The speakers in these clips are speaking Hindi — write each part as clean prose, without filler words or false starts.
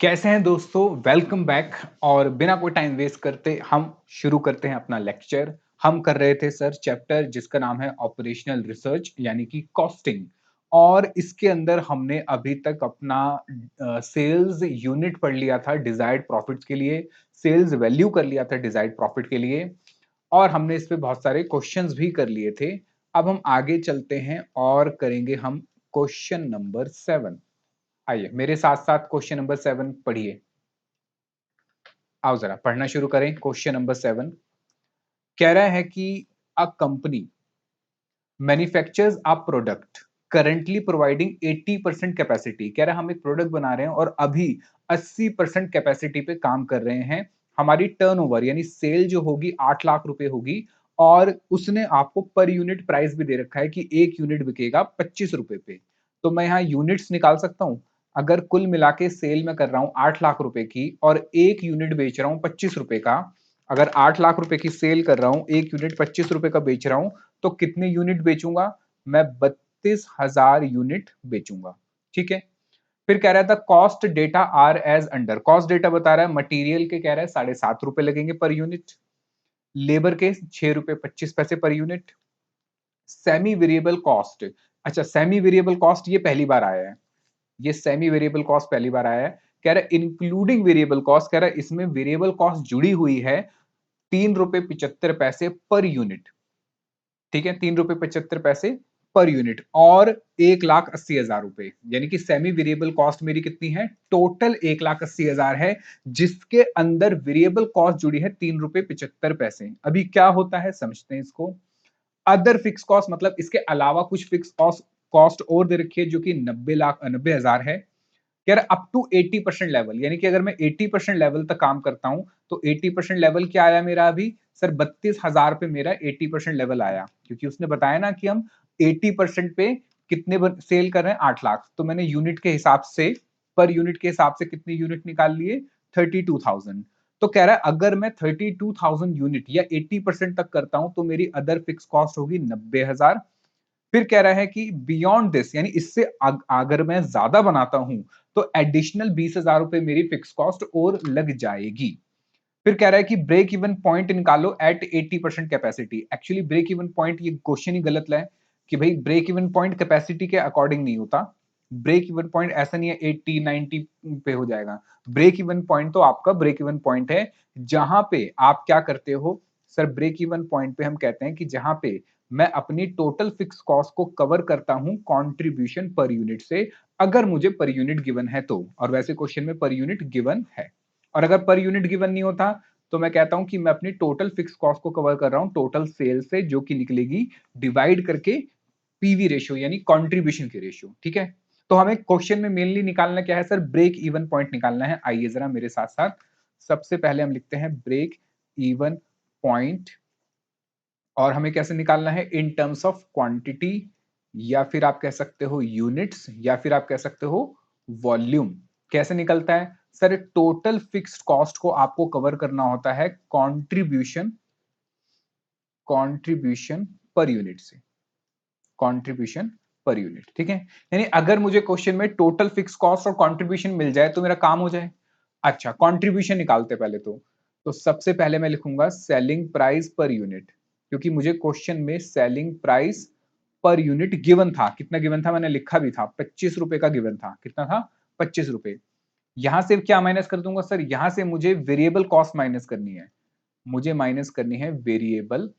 कैसे हैं दोस्तों? Welcome back. और बिना कोई टाइम वेस्ट करते हम शुरू करते हैं अपना लेक्चर। हम कर रहे थे सर चैप्टर जिसका नाम है ऑपरेशनल रिसर्च यानी कि कॉस्टिंग। और इसके अंदर हमने अभी तक अपना सेल्स यूनिट पढ़ लिया था डिजायर्ड प्रॉफिट्स के लिए, सेल्स वैल्यू कर लिया था डिजायर्ड प्रॉफिट के लिए, और हमने इस पे बहुत सारे क्वेश्चंस भी कर लिए थे। अब हम आगे चलते हैं और करेंगे हम क्वेश्चन नंबर 7। आइए मेरे साथ साथ क्वेश्चन नंबर 7 पढ़िए। आओ जरा पढ़ना शुरू करें। क्वेश्चन नंबर 7 कह रहा है कि a company manufactures a product currently providing 80% capacity. कह रहा है हम एक प्रोडक्ट बना रहे हैं और अभी 80% कैपेसिटी पे काम कर रहे हैं। हमारी टर्नओवर यानी सेल जो होगी 8 लाख रुपए होगी, और उसने आपको पर यूनिट प्राइस भी दे रखा है कि एक यूनिट बिकेगा 25 रुपए पे। तो मैं यहाँ यूनिट्स निकाल सकता हूँ। अगर कुल मिला के सेल में कर रहा हूँ 8 लाख रुपए की और एक यूनिट बेच रहा हूँ 25 रुपए का, अगर 8 लाख रुपए की सेल कर रहा हूँ, एक यूनिट 25 रुपए का बेच रहा हूँ, तो कितने यूनिट बेचूंगा? मैं 32,000 यूनिट बेचूंगा। ठीक है। फिर कह रहा था cost data are as under. Cost data बता रहा है मटेरियल के, कह रहा है 7.5 रुपए लगेंगे पर यूनिट, लेबर के 6 रुपए 25 पैसे per unit, semi variable cost. अच्छा, सेमी वेरिएबल कॉस्ट ये पहली बार आया है। ये सेमी वेरिएबल कॉस्ट पहली बार आया है। कह रहा है इंक्लूडिंग वेरिएबल कॉस्ट, कह रहा है इसमें वेरिएबल कॉस्ट जुड़ी हुई है 3 रुपए 75 पैसे पर यूनिट। ठीक है, 3 रुपए 75 पैसे पर यूनिट, और 1,80,000 रुपए, यानी कि सेमी वेरिएबल कॉस्ट मेरी कितनी है? टोटल 1,80,000 है, जिसके अंदर वेरिएबल कॉस्ट जुड़ी है 3 रुपए 75 पैसे। अभी क्या होता है समझते हैं इसको। अदर फिक्स कॉस्ट मतलब इसके अलावा कुछ फिक्स कॉस्ट कॉस्ट और दे रखी है जो कि 90,90,000 है। कह रहा अप टू 80% लेवल, यानी कि अगर मैं 80% लेवल तक काम करता हूं तो 80% लेवल क्या आया मेरा अभी? सर 32,000 पे मेरा 80% लेवल आया, क्योंकि उसने बताया ना कि हम 80% पे कितने सेल कर रहे हैं? 8 लाख। तो मैंने यूनिट के हिसाब से, पर यूनिट के हिसाब से कितने यूनिट निकाल लिए? 32,000। तो कह रहा है अगर मैं 32,000 यूनिट या 80% तक करता हूं तो मेरी अदर फिक्स कॉस्ट होगी 90,000। फिर कह रहा है कि बियॉन्ड दिस, यानी इससे अगर मैं ज्यादा बनाता हूं तो एडिशनल 20,000 रुपए मेरी फिक्स कॉस्ट और लग जाएगी। फिर कह रहा है कि ब्रेक इवन पॉइंट निकालो at 80% capacity. Actually break even point, ये क्वेश्चन ही गलत है कि भाई ब्रेक इवन पॉइंट कैपेसिटी के अकॉर्डिंग नहीं होता। ब्रेक इवन पॉइंट ऐसा नहीं है 80 90 पे हो जाएगा। ब्रेक इवन पॉइंट तो आपका ब्रेक इवन पॉइंट है जहां पे आप क्या करते हो। सर ब्रेक इवन पॉइंट पे हम कहते हैं कि जहां पे मैं अपनी टोटल फिक्स कॉस्ट को कवर करता हूं कंट्रीब्यूशन पर यूनिट से, अगर मुझे पर यूनिट गिवन है तो। और वैसे क्वेश्चन में पर यूनिट गिवन है, और अगर पर यूनिट गिवन नहीं होता तो मैं कहता हूं कि मैं अपनी टोटल फिक्स कॉस्ट को कवर कर रहा हूं टोटल सेल से, जो कि निकलेगी डिवाइड करके पीवी रेशियो यानी कंट्रीब्यूशन की रेशियो। ठीक है। तो हमें क्वेश्चन में मेनली निकालना क्या है सर? ब्रेक इवन पॉइंट निकालना है। आइए जरा मेरे साथ साथ, सबसे पहले हम लिखते हैं ब्रेक इवन पॉइंट, और हमें कैसे निकालना है? इन टर्म्स ऑफ क्वांटिटी, या फिर आप कह सकते हो यूनिट्स, या फिर आप कह सकते हो वॉल्यूम। कैसे निकलता है सर? टोटल फिक्स्ड कॉस्ट को आपको कवर करना होता है कंट्रीब्यूशन, कंट्रीब्यूशन पर यूनिट से, कंट्रीब्यूशन पर यूनिट। ठीक है। यानी अगर मुझे क्वेश्चन में टोटल फिक्स कॉस्ट और कंट्रीब्यूशन मिल जाए तो मेरा काम हो जाए। अच्छा, कंट्रीब्यूशन निकालते पहले तो सबसे पहले मैं लिखूंगा सेलिंग प्राइस पर यूनिट, क्योंकि मुझे क्वेश्चन में selling price per unit given था। कितना गिवन था? मैंने लिखा भी था, 25 रुपए का गिवन था। कितना था? 25 रुपए। यहां से क्या माइनस कर दूंगा सर? यहां से मुझे वेरिएबल कॉस्ट माइनस करनी है। मुझे माइनस करनी है वेरिएबल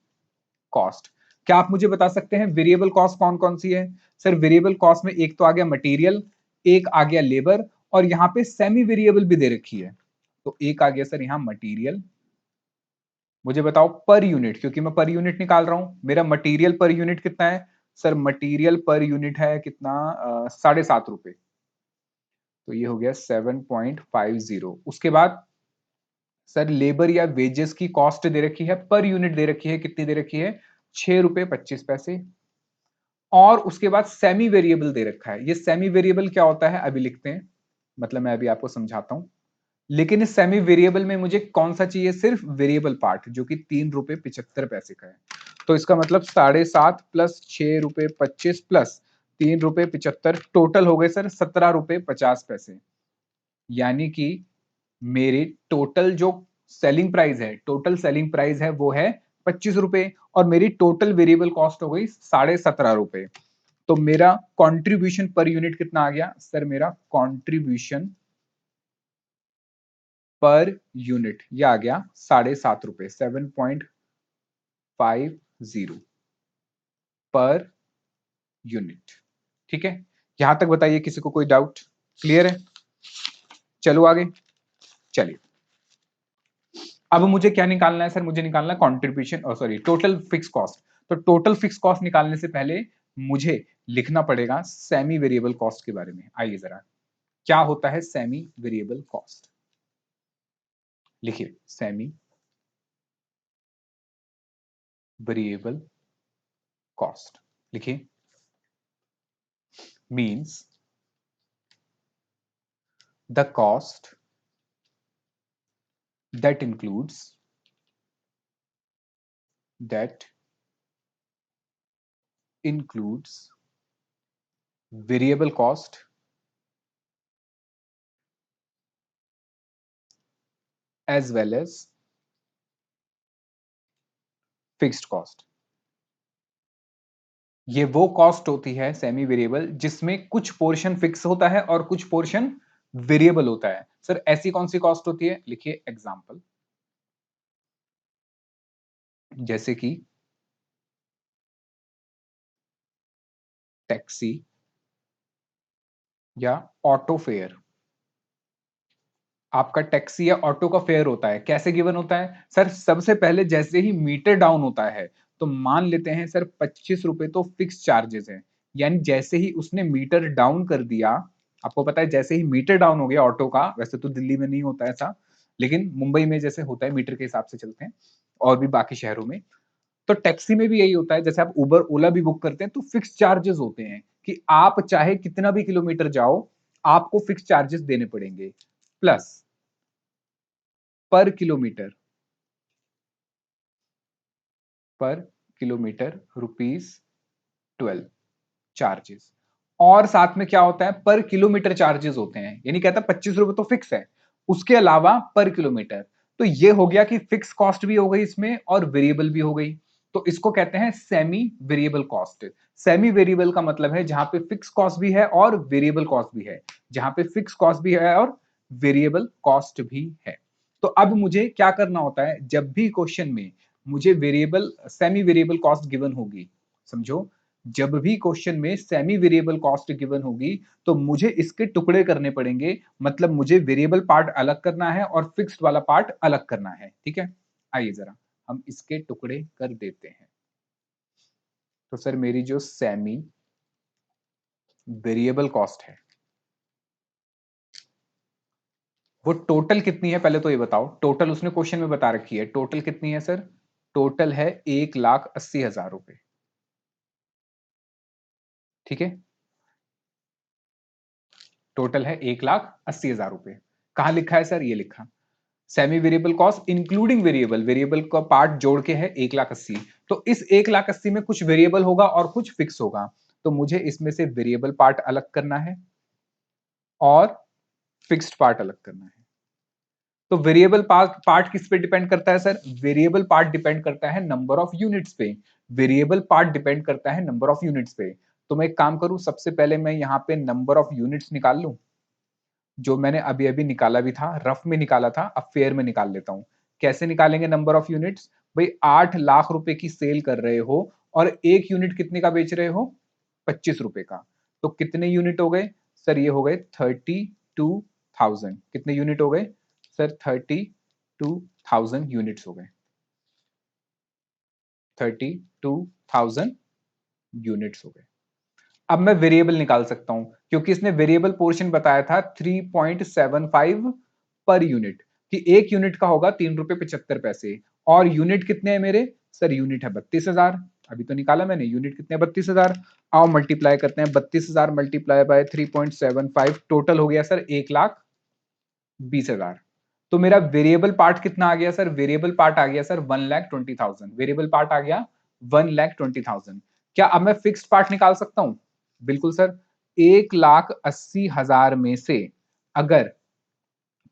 कॉस्ट। क्या आप मुझे बता सकते हैं वेरिएबल कॉस्ट कौन कौन सी है? सर वेरिएबल कॉस्ट में एक तो आ गया मटेरियल, एक आ गया लेबर, और यहां पे सेमी वेरिएबल भी दे रखी है। तो एक आ गया सर यहां मटेरियल। मुझे बताओ पर यूनिट, क्योंकि मैं पर यूनिट निकाल रहा हूं, मेरा मटेरियल पर यूनिट कितना है? सर मटेरियल पर यूनिट है कितना? 7.5 रुपए। तो ये हो गया 7.50। उसके बाद सर लेबर या वेजेस की कॉस्ट दे रखी है, पर यूनिट दे रखी है, कितनी दे रखी है? 6 रुपए 25 पैसे। और उसके बाद सेमी वेरिएबल दे रखा है। ये सेमी वेरिएबल क्या होता है अभी लिखते हैं, मतलब मैं अभी आपको समझाता हूं। लेकिन इस सेमी वेरिएबल में मुझे कौन सा चाहिए? सिर्फ वेरिएबल पार्ट, जो कि 3 रुपए 75 पैसे का है। तो इसका मतलब 7.5 प्लस 6 रुपए 25 प्लस 3 रुपए 75, टोटल हो गए सर 17 रुपए 50 पैसे। यानी कि मेरे टोटल जो सेलिंग प्राइस है, टोटल सेलिंग प्राइस है वो है 25 रुपए और मेरी टोटल वेरिएबल कॉस्ट हो गई 17.5 रुपए। तो मेरा कंट्रीब्यूशन पर यूनिट कितना आ गया सर? मेरा कंट्रीब्यूशन पर यूनिट ये आ गया 7.5 रुपए, 7.50 पर यूनिट। ठीक है, यहां तक बताइए किसी को कोई डाउट? क्लियर है? चलो आगे। चलिए, अब मुझे क्या निकालना है सर? मुझे निकालना है contribution, sorry, total fix cost. तो टोटल फिक्स कॉस्ट निकालने से पहले मुझे लिखना पड़ेगा सेमी वेरिएबल कॉस्ट के बारे में। आइए जरा, क्या होता है सेमी वेरिएबल कॉस्ट? लिखिए, सेमी वेरिएबल कॉस्ट लिखिए, means the cost that includes variable cost as well as fixed cost। ये वो कॉस्ट होती है सेमी वेरिएबल जिसमें कुछ पोर्शन फिक्स होता है और कुछ पोर्शन वेरिएबल होता है। सर ऐसी कौन सी कॉस्ट होती है? लिखिए एग्जांपल, जैसे कि टैक्सी या ऑटो फेयर। आपका टैक्सी या ऑटो का फेयर होता है, कैसे गिवन होता है सर? सबसे पहले जैसे ही मीटर डाउन होता है, तो मान लेते हैं सर 25 रुपए तो फिक्स चार्जेस है, यानी जैसे ही उसने मीटर डाउन कर दिया, आपको पता है जैसे ही मीटर डाउन हो गया ऑटो का, वैसे तो दिल्ली में नहीं होता ऐसा, लेकिन मुंबई में जैसे होता है मीटर के हिसाब से चलते हैं, और भी बाकी शहरों में। तो टैक्सी में भी यही होता है, जैसे आप उबर ओला भी बुक करते हैं तो फिक्स चार्जेस होते हैं कि आप चाहे कितना भी किलोमीटर जाओ, आपको फिक्स चार्जेस देने पड़ेंगे, प्लस पर किलोमीटर, पर किलोमीटर ₹12 चार्जेस। और साथ में क्या होता है? पर किलोमीटर चार्जेस होते हैं, यानी कहता है 25 रुपए तो फिक्स है, उसके अलावा पर किलोमीटर। तो ये हो गया कि फिक्स कॉस्ट भी हो गई इसमें और वेरिएबल भी हो गई। तो इसको कहते हैं semi variable cost. Semi variable का मतलब है जहां पे फिक्स कॉस्ट भी है और वेरिएबल कॉस्ट भी है, जहां पे फिक्स कॉस्ट भी है और वेरिएबल कॉस्ट भी है। तो अब मुझे क्या करना होता है? जब भी क्वेश्चन में मुझे variable semi variable cost given होगी, समझो, जब भी क्वेश्चन में सेमी वेरिएबल कॉस्ट गिवन होगी तो मुझे इसके टुकड़े करने पड़ेंगे, मतलब मुझे वेरिएबल पार्ट अलग करना है और फिक्स्ड वाला पार्ट अलग करना है। ठीक है, आइए जरा हम इसके टुकड़े कर देते हैं। तो सर मेरी जो सेमी वेरिएबल कॉस्ट है वो टोटल कितनी है? पहले तो ये बताओ, टोटल उसने क्वेश्चन में बता रखी है, टोटल कितनी है सर? टोटल है 1,80,000 रुपए। ठीक है, टोटल है 1,80,000 रुपए। कहां लिखा है सर? ये लिखा, semi variable cost including variable, variable का पार्ट जोड़ के है 1,80,000। तो इस 1,80,000 में कुछ वेरिएबल होगा और कुछ फिक्स होगा, तो मुझे इसमें से वेरिएबल पार्ट अलग करना है और फिक्स्ड पार्ट अलग करना है। तो वेरिएबल पार्ट पार्ट किस पे डिपेंड करता है सर? वेरिएबल पार्ट डिपेंड करता है नंबर ऑफ यूनिट्स पे। वेरिएबल पार्ट डिपेंड करता है नंबर ऑफ यूनिट्स पे। तो मैं एक काम करूं, सबसे पहले मैं यहाँ पे नंबर ऑफ यूनिट्स निकाल लूं, जो मैंने अभी अभी निकाला भी था, रफ में निकाला था, अब फेयर में निकाल लेता हूं। कैसे निकालेंगे नंबर ऑफ यूनिट्स? भाई 8 लाख रुपए की सेल कर रहे हो और एक यूनिट कितने का बेच रहे हो? 25 रुपए का। तो कितने यूनिट हो गए सर? ये हो गए 32,000। कितने यूनिट हो गए सर? 32,000 यूनिट्स हो गए, 32,000 यूनिट्स हो गए। अब मैं वेरिएबल निकाल सकता हूं क्योंकि इसने वेरिएबल पोर्शन बताया था 3.75 पर यूनिट, कि एक यूनिट का होगा 3 रुपए 75 पैसे। और यूनिट कितने हैं मेरे? सर यूनिट है 32,000, अभी तो निकाला मैंने, यूनिट कितने हैं? 32,000। आओ मल्टीप्लाई करते हैं, 32,000 मल्टीप्लाई बाय 3.75, टोटल हो गया सर 1,20,000। तो मेरा वेरिएबल पार्ट कितना आ गया सर? वेरिएबल पार्ट आ गया सर 1,20,000। वेरिएबल पार्ट आ गया 1,20,000। क्या अब मैं फिक्स्ड पार्ट निकाल सकता हूं? बिल्कुल सर। 1,80,000 में से अगर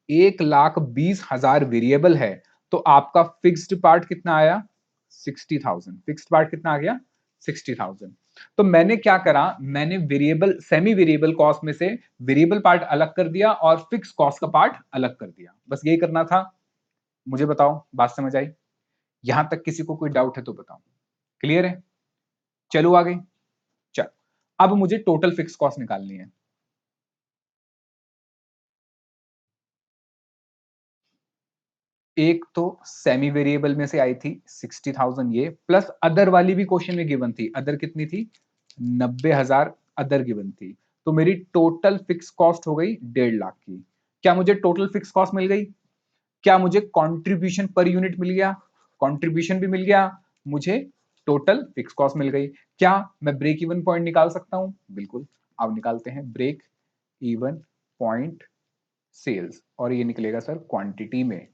1,20,000 वेरिएबल है, तो आपका फिक्स्ड पार्ट कितना आया? 60,000। फिक्स्ड पार्ट कितना आ गया? 60,000। तो मैंने क्या करा, मैंने वेरिएबल सेमी वेरिएबल कॉस्ट में से वेरिएबल पार्ट अलग कर दिया और फिक्स कॉस्ट का पार्ट अलग कर दिया, बस यही करना था। मुझे बताओ, बात समझ आई? यहां तक किसी को कोई डाउट है तो बताओ। क्लियर है? चलो आगे। चल, अब मुझे टोटल फिक्स कॉस्ट निकालनी है। एक तो सेमी वेरिएबल में से आई थी 60,000, ये प्लस अदर वाली भी क्वेश्चन में गिवन थी। अदर कितनी थी? 90,000 अदर गिवन थी। तो मेरी टोटल फिक्स कॉस्ट हो गई 1.5 लाख की। क्या मुझे टोटल फिक्स कॉस्ट मिल गई? क्या मुझे कंट्रीब्यूशन पर यूनिट मिल गया? कंट्रीब्यूशन भी मिल गया, मुझे टोटल फिक्स कॉस्ट मिल गई। क्या मैं ब्रेक इवन पॉइंट निकाल सकता हूं? बिल्कुल। अब निकालते हैं ब्रेक इवन पॉइंट सेल्स, और ये निकलेगा सर क्वांटिटी में।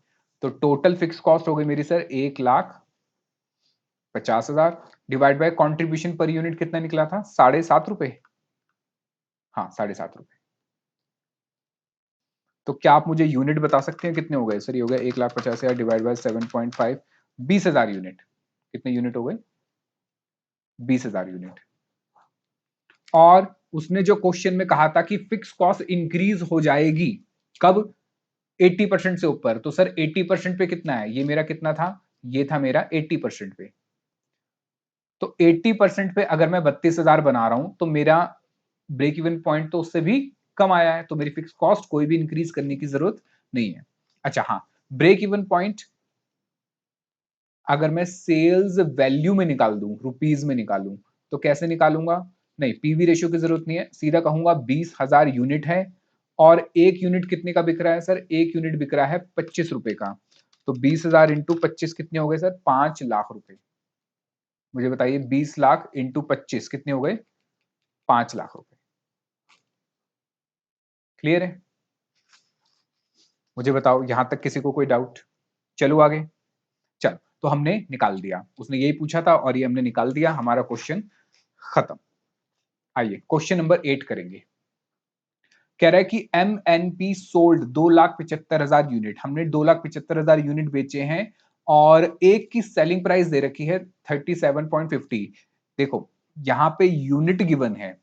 तो टोटल फिक्स कॉस्ट हो गई मेरी सर 1,50,000 डिवाइड बाय कंट्रीब्यूशन पर यूनिट कितना निकला था? 7.5 रुपए। हाँ, 7.5 रुपए। तो क्या आप मुझे यूनिट बता सकते हैं कितने हो गए? सर ये हो गया 1,50,000 डिवाइड बाय 7.5, 20,000 यूनिट। कितने यूनिट हो गए? 20,000 यूनिट। और उसने जो क्वेश्चन में कहा था कि फिक्स कॉस्ट इंक्रीज हो जाएगी कब? 80% से ऊपर। तो सर 80% पे कितना है? ये मेरा कितना था? ये था मेरा 80% पे। तो 80% पे अगर मैं 32,000 बना रहा हूं तो मेरा ब्रेक इवन पॉइंट तो उससे भी कम आया है, तो मेरी फिक्स कॉस्ट कोई भी इंक्रीज करने की जरूरत नहीं है। अच्छा हाँ, ब्रेक इवन पॉइंट अगर मैं सेल्स वैल्यू में निकाल दूं, रुपीज में निकालूं, तो कैसे निकालूंगा? नहीं, पीवी रेशियो की जरूरत नहीं है, सीधा कहूंगा 20,000 यूनिट है और एक यूनिट कितने का बिक रहा है? सर एक यूनिट बिक रहा है 25 रुपए का। तो 20,000 इंटू 25 कितने हो गए सर? 5 लाख रुपए। मुझे बताइए 20 लाख इंटू 25 कितने हो गए? 5 लाख रुपए। क्लियर है? मुझे बताओ, यहां तक किसी को कोई डाउट? चलो आगे। चल, तो हमने निकाल दिया, उसने यही पूछा था और ये हमने निकाल दिया, हमारा क्वेश्चन खत्म। आइए क्वेश्चन नंबर 8 करेंगे। कह रहा है कि MNP सोल्ड 2,75,000 यूनिट। हमने 2,75,000 यूनिट बेचे हैं और एक की सेलिंग प्राइस दे रखी है 37.50। देखो यहां पे यूनिट गिवन है,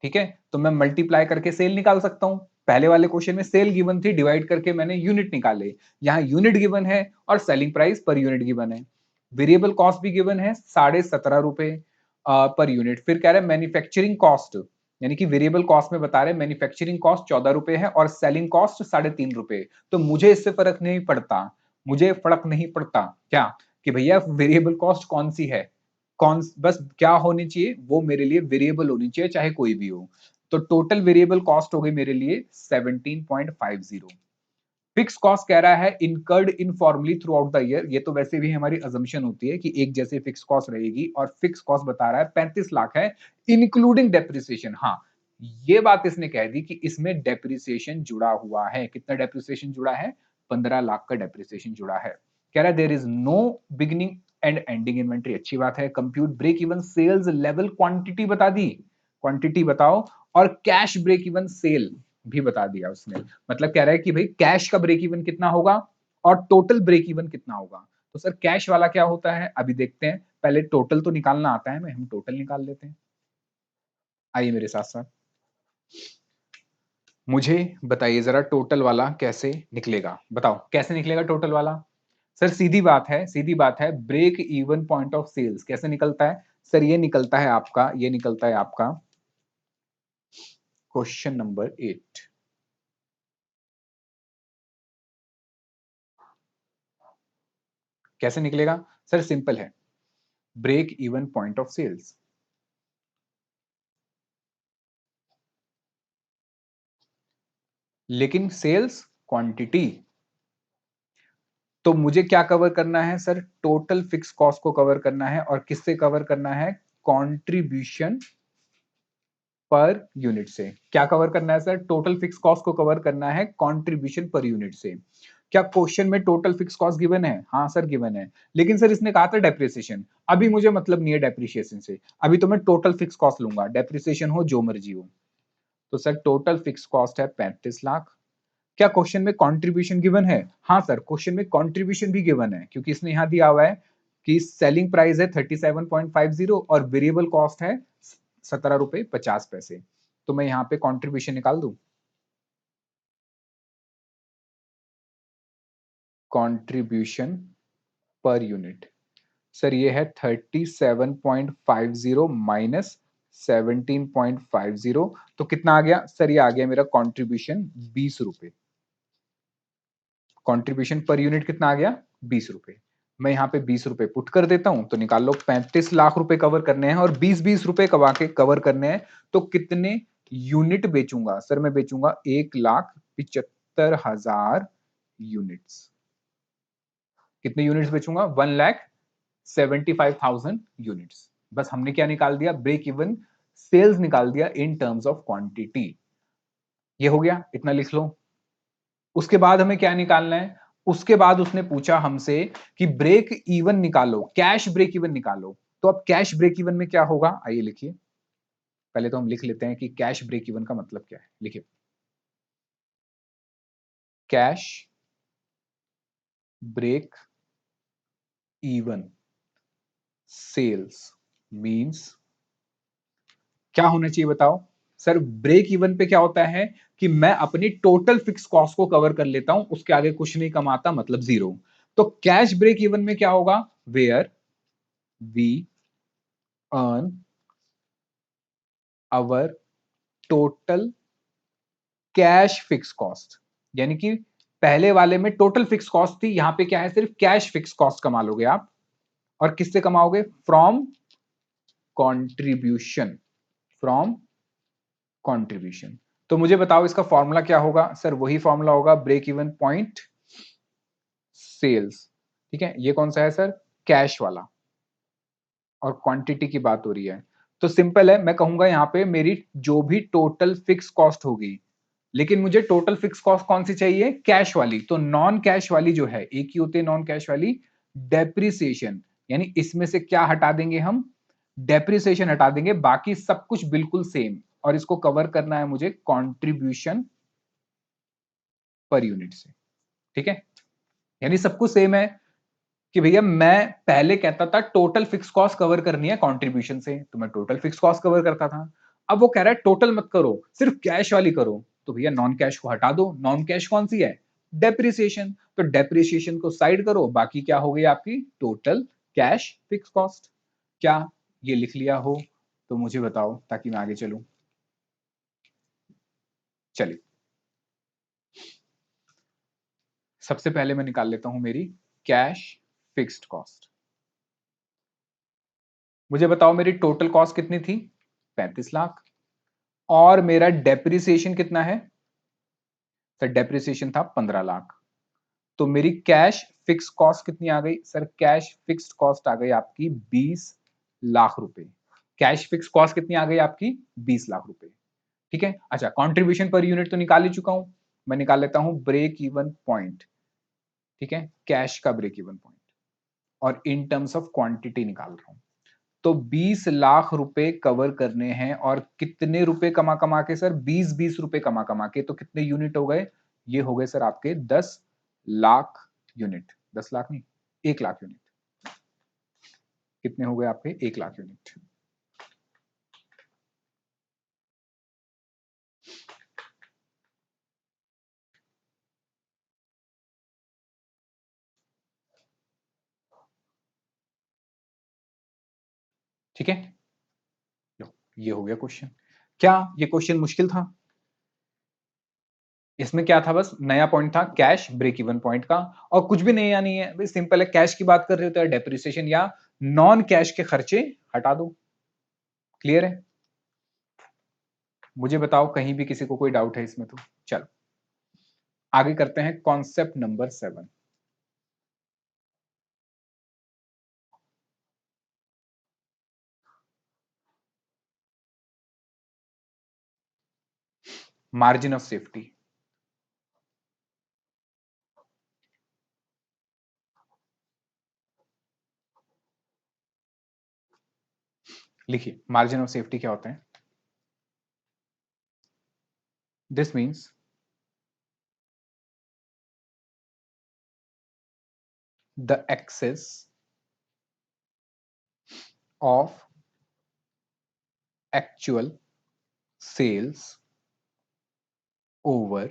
ठीक है, तो मैं मल्टीप्लाई करके सेल निकाल सकता हूं। पहले वाले क्वेश्चन में सेल गिवन थी, डिवाइड करके मैंने यूनिट निकाले। यहां यूनिट गिवन है और selling price per unit given है। वेरिएबल कॉस्ट भी गिवन है 17.5 रुपए पर यूनिट। फिर कह रहे हैं मैन्युफैक्चरिंग कॉस्ट, यानी कि वेरिएबल कॉस्ट में बता रहे हैं मैन्युफैक्चरिंग कॉस्ट 14 रुपए है और सेलिंग कॉस्ट 3.5 रुपए। तो मुझे इससे फर्क नहीं पड़ता, मुझे फर्क नहीं पड़ता क्या कि भैया वेरिएबल कॉस्ट कौन सी है, कौन, बस क्या होनी चाहिए वो मेरे लिए वेरिएबल होनी चाहिए, चाहे कोई भी हो। तो टोटल वेरिएबल कॉस्ट हो गई मेरे लिए 17.50। फिक्स कॉस्ट कह रहा है incurred informally through out the year. ये तो वैसे भी हमारी अजम्पशन होती है कि एक जैसी फिक्स कॉस्ट रहेगी, और फिक्स कॉस्ट बता रहा है 35 लाख है इंक्लूडिंग डेप्रिसिएशन। हाँ, ये बात इसने कह दी कि इसमें डेप्रिसिएशन जुड़ा हुआ है। कितना डेप्रिसिएशन जुड़ा है? 15 लाख का डेप्रिसिएशन जुड़ा है। कह रहा है there is no beginning and ending inventory. अच्छी बात है। Compute break even sales level, quantity बता दी, क्वांटिटी बताओ, और कैश ब्रेक इवन सेल भी बता दिया उसने। मतलब कह रहा है कि भाई कैश का ब्रेक इवन कितना होगा और टोटल ब्रेक इवन कितना होगा। तो सर कैश वाला क्या होता है अभी देखते हैं, पहले टोटल तो निकालना आता है हमें, हम टोटल निकाल लेते हैं। आइए मेरे साथ साथ, मुझे बताइए जरा टोटल वाला कैसे निकलेगा। बताओ कैसे निकलेगा टोटल वाला? सर सीधी बात है, सीधी बात है, break even point of sales कैसे निकलता है? सर ये निकलता है आपका, ये निकलता है आपका क्वेश्चन नंबर 8। कैसे निकलेगा? सर सिंपल है, break even point of sales, लेकिन सेल्स क्वांटिटी। तो मुझे क्या कवर करना है सर? टोटल फिक्स कॉस्ट को कवर करना है, और किससे कवर करना है? कंट्रीब्यूशन पर यूनिट से। क्या कवर करना है सर? टोटल फिक्स कॉस्ट को कवर करना है कंट्रीब्यूशन पर यूनिट से। क्या क्वेश्चन में टोटल फिक्स कॉस्ट गिवन है? हाँ सर गिवन है, लेकिन सर इसने कहा था डेप्रिसिएशन। अभी मुझे मतलब नहीं है डेप्रिसिएशन से, अभी तो मैं टोटल फिक्स कॉस्ट लूंगा, डेप्रिसिएशन हो जो मर्जी हो। तो सर टोटल फिक्स कॉस्ट है 35 लाख। क्या क्वेश्चन में कंट्रीब्यूशन गिवन है? हाँ सर, क्वेश्चन में कंट्रीब्यूशन भी गिवन है, क्योंकि इसने यहां दिया हुआ है कि सेलिंग प्राइस है 37.50 और वेरिएबल कॉस्ट है 17 रुपए 50 पैसे। तो मैं यहां पे कंट्रीब्यूशन निकाल दूं। कंट्रीब्यूशन पर यूनिट सर ये है 37.50 माइनस 17.50, तो कितना आ गया सर? ये आ गया मेरा कंट्रीब्यूशन 20 रुपए। कंट्रीब्यूशन पर यूनिट कितना आ गया? 20 रुपए। मैं यहाँ पे 20 रुपए पुट कर देता हूं, तो निकाल लो। 35 लाख रुपए कवर करने हैं और 20-20 रुपए कवर करने हैं, तो कितने यूनिट बेचूंगा सर? मैं बेचूंगा 1,75,000 यूनिट्स। कितने यूनिट्स बेचूंगा? 1,75,000 यूनिट्स। बस हमने क्या निकाल दिया? ब्रेक इवन सेल्स निकाल दिया इन टर्म्स ऑफ क्वांटिटी। ये हो गया, इतना लिख लो। उसके बाद हमें क्या निकालना है? उसके बाद उसने पूछा हमसे कि ब्रेक इवन निकालो, कैश ब्रेक इवन निकालो। तो अब कैश ब्रेक इवन में क्या होगा? आइए लिखिए। पहले तो हम लिख लेते हैं कि कैश ब्रेक इवन का मतलब क्या है। लिखिए, cash break even sales means क्या होना चाहिए बताओ? सर ब्रेक इवन पे क्या होता है कि मैं अपनी टोटल फिक्स कॉस्ट को कवर कर लेता हूं, उसके आगे कुछ नहीं कमाता, मतलब जीरो। तो कैश ब्रेक इवन में क्या होगा? Where we earn our total cash fix cost. यानी कि पहले वाले में टोटल फिक्स कॉस्ट थी, यहां पे क्या है? सिर्फ कैश फिक्स कॉस्ट कमा लोगे आप। और किससे कमाओगे? From contribution. From contribution. तो मुझे बताओ इसका फॉर्मूला क्या होगा? सर वही फॉर्मूला होगा ब्रेक इवन पॉइंट सेल्स। ठीक है, ये कौन सा है सर? कैश वाला। और क्वांटिटी की बात हो रही है, तो सिंपल है, मैं कहूंगा यहां पे मेरी जो भी टोटल फिक्स कॉस्ट होगी, लेकिन मुझे टोटल फिक्स कॉस्ट कौन सी चाहिए? कैश वाली। तो नॉन कैश वाली जो है, एक ही होती है नॉन कैश वाली, डेप्रिसिएशन। यानी इसमें से क्या हटा देंगे हम? डेप्रिसिएशन हटा देंगे, बाकी सब कुछ बिल्कुल सेम। और इसको कवर करना है मुझे कंट्रीब्यूशन पर यूनिट से। ठीक है, यानी सब कुछ सेम है कि भैया मैं पहले कहता था टोटल फिक्स कॉस्ट कवर करनी है कंट्रीब्यूशन से, तो मैं टोटल फिक्स कॉस्ट कवर करता था। अब वो कह रहा है टोटल मत करो, सिर्फ कैश वाली करो। तो भैया नॉन कैश को हटा दो। नॉन कैश कौन सी है? डेप्रिसिएशन। तो डेप्रिसिएशन को साइड करो, बाकी क्या हो गई आपकी? Total cash fix cost. क्या ये लिख लिया हो? तो मुझे बताओ ताकि मैं आगे चलूं। चलिए, सबसे पहले मैं निकाल लेता हूं मेरी कैश फिक्स्ड कॉस्ट। मुझे बताओ मेरी टोटल कॉस्ट कितनी थी? 35 लाख। और मेरा डेप्रिसिएशन कितना है? सर डेप्रिसिएशन था 15 लाख। तो मेरी कैश फिक्स कॉस्ट कितनी आ गई? सर कैश फिक्स्ड कॉस्ट आ गई आपकी 20 लाख रुपए। कैश फिक्स कॉस्ट कितनी आ गई आपकी? 20 लाख रुपए। ठीक है, अच्छा कंट्रीब्यूशन पर यूनिट तो निकाल ही चुका हूं, मैं निकाल लेता हूं ब्रेक इवन पॉइंट। ठीक है, कैश का ब्रेक इवन पॉइंट, और इन टर्म्स ऑफ क्वांटिटी निकाल रहा हूं। तो 20 लाख रुपए कवर करने हैं, और कितने रुपए कमा कमा के सर? 20-20 रुपए कमा कमा के। तो कितने यूनिट हो गए? ये हो गए सर आपके 10 लाख यूनिट। 10 लाख नहीं, 1 लाख यूनिट। कितने हो गए आपके? 1 लाख यूनिट। ठीक है, लो ये हो गया क्वेश्चन। क्या ये क्वेश्चन मुश्किल था? इसमें क्या था? बस नया पॉइंट था कैश ब्रेक इवन पॉइंट का, और कुछ भी नया नहीं है, सिंपल है। कैश की बात कर रहे हो तो डेप्रिसिएशन या नॉन कैश के खर्चे हटा दो। क्लियर है? मुझे बताओ कहीं भी किसी को कोई डाउट है इसमें? तो चलो आगे करते हैं concept number 7। Margin of safety. लिखिए, मार्जिन ऑफ सेफ्टी क्या होता है? This means the excess of actual sales over,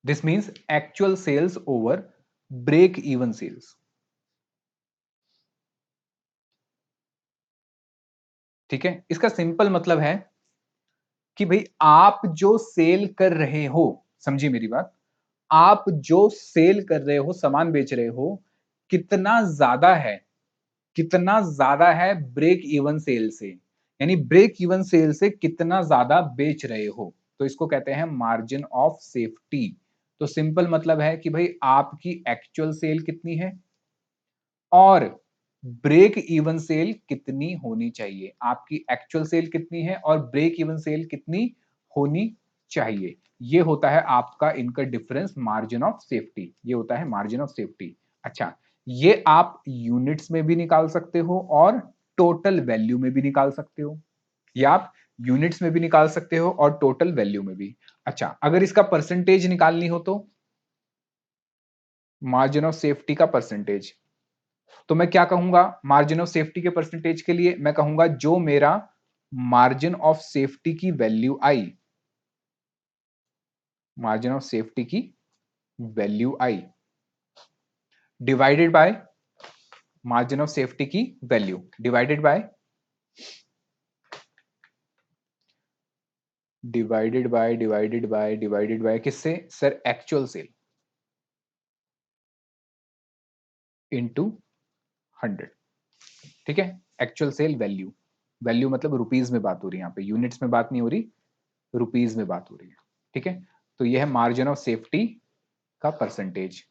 this means actual sales over break even sales. ठीक है, इसका सिंपल मतलब है कि भाई आप जो सेल कर रहे हो, समझिए मेरी बात, आप जो सेल कर रहे हो, सामान बेच रहे हो, कितना ज्यादा है, कितना ज्यादा है ब्रेक इवन सेल से, यानी ब्रेक इवन सेल से कितना ज्यादा बेच रहे हो, तो इसको कहते हैं मार्जिन ऑफ सेफ्टी। तो सिंपल मतलब है कि भाई आपकी एक्चुअल सेल कितनी है और ब्रेक इवन सेल कितनी होनी चाहिए, आपकी एक्चुअल सेल कितनी है और ब्रेक इवन सेल कितनी होनी चाहिए, ये होता है आपका इनका डिफरेंस, मार्जिन ऑफ सेफ्टी, ये होता है मार्जिन ऑफ सेफ्टी। अच्छा, ये आप यूनिट्स में भी निकाल सकते हो और टोटल वैल्यू में भी निकाल सकते हो, या आप यूनिट्स में भी निकाल सकते हो और टोटल वैल्यू में भी। अच्छा, अगर इसका परसेंटेज निकालनी हो तो मार्जिन ऑफ सेफ्टी का परसेंटेज, तो मैं क्या कहूंगा मार्जिन ऑफ सेफ्टी के परसेंटेज के लिए, मैं कहूंगा जो मेरा मार्जिन ऑफ सेफ्टी की वैल्यू आई, मार्जिन ऑफ सेफ्टी की वैल्यू आई divided by margin of safety की value divided by divided by किससे सर, एक्चुअल सेल इनटू 100। ठीक है, एक्चुअल सेल वैल्यू, वैल्यू मतलब रुपीज में बात हो रही है, यहाँ पे यूनिट्स में बात नहीं हो रही, रुपीज में बात हो रही है। ठीक है, तो यह है मार्जिन ऑफ सेफ्टी का परसेंटेज।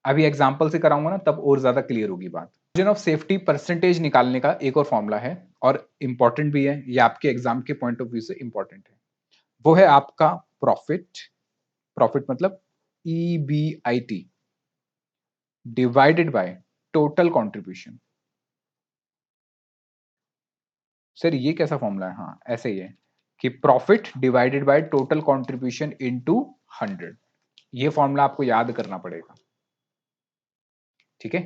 अभी एग्जांपल से कराऊंगा ना तब और ज्यादा क्लियर होगी बात। मार्जिन ऑफ सेफ्टी परसेंटेज निकालने का एक और फॉर्मूला है और इंपॉर्टेंट भी है, ये आपके एग्जाम के पॉइंट ऑफ व्यू से इंपॉर्टेंट है, वो है आपका प्रॉफिट, प्रॉफिट मतलब EBIT divided by total contribution. Sir ये कैसा फॉर्मूला है, हाँ ऐसे ही है कि profit divided by total contribution into 100, ये फॉर्मूला आपको याद करना पड़ेगा। ठीक है,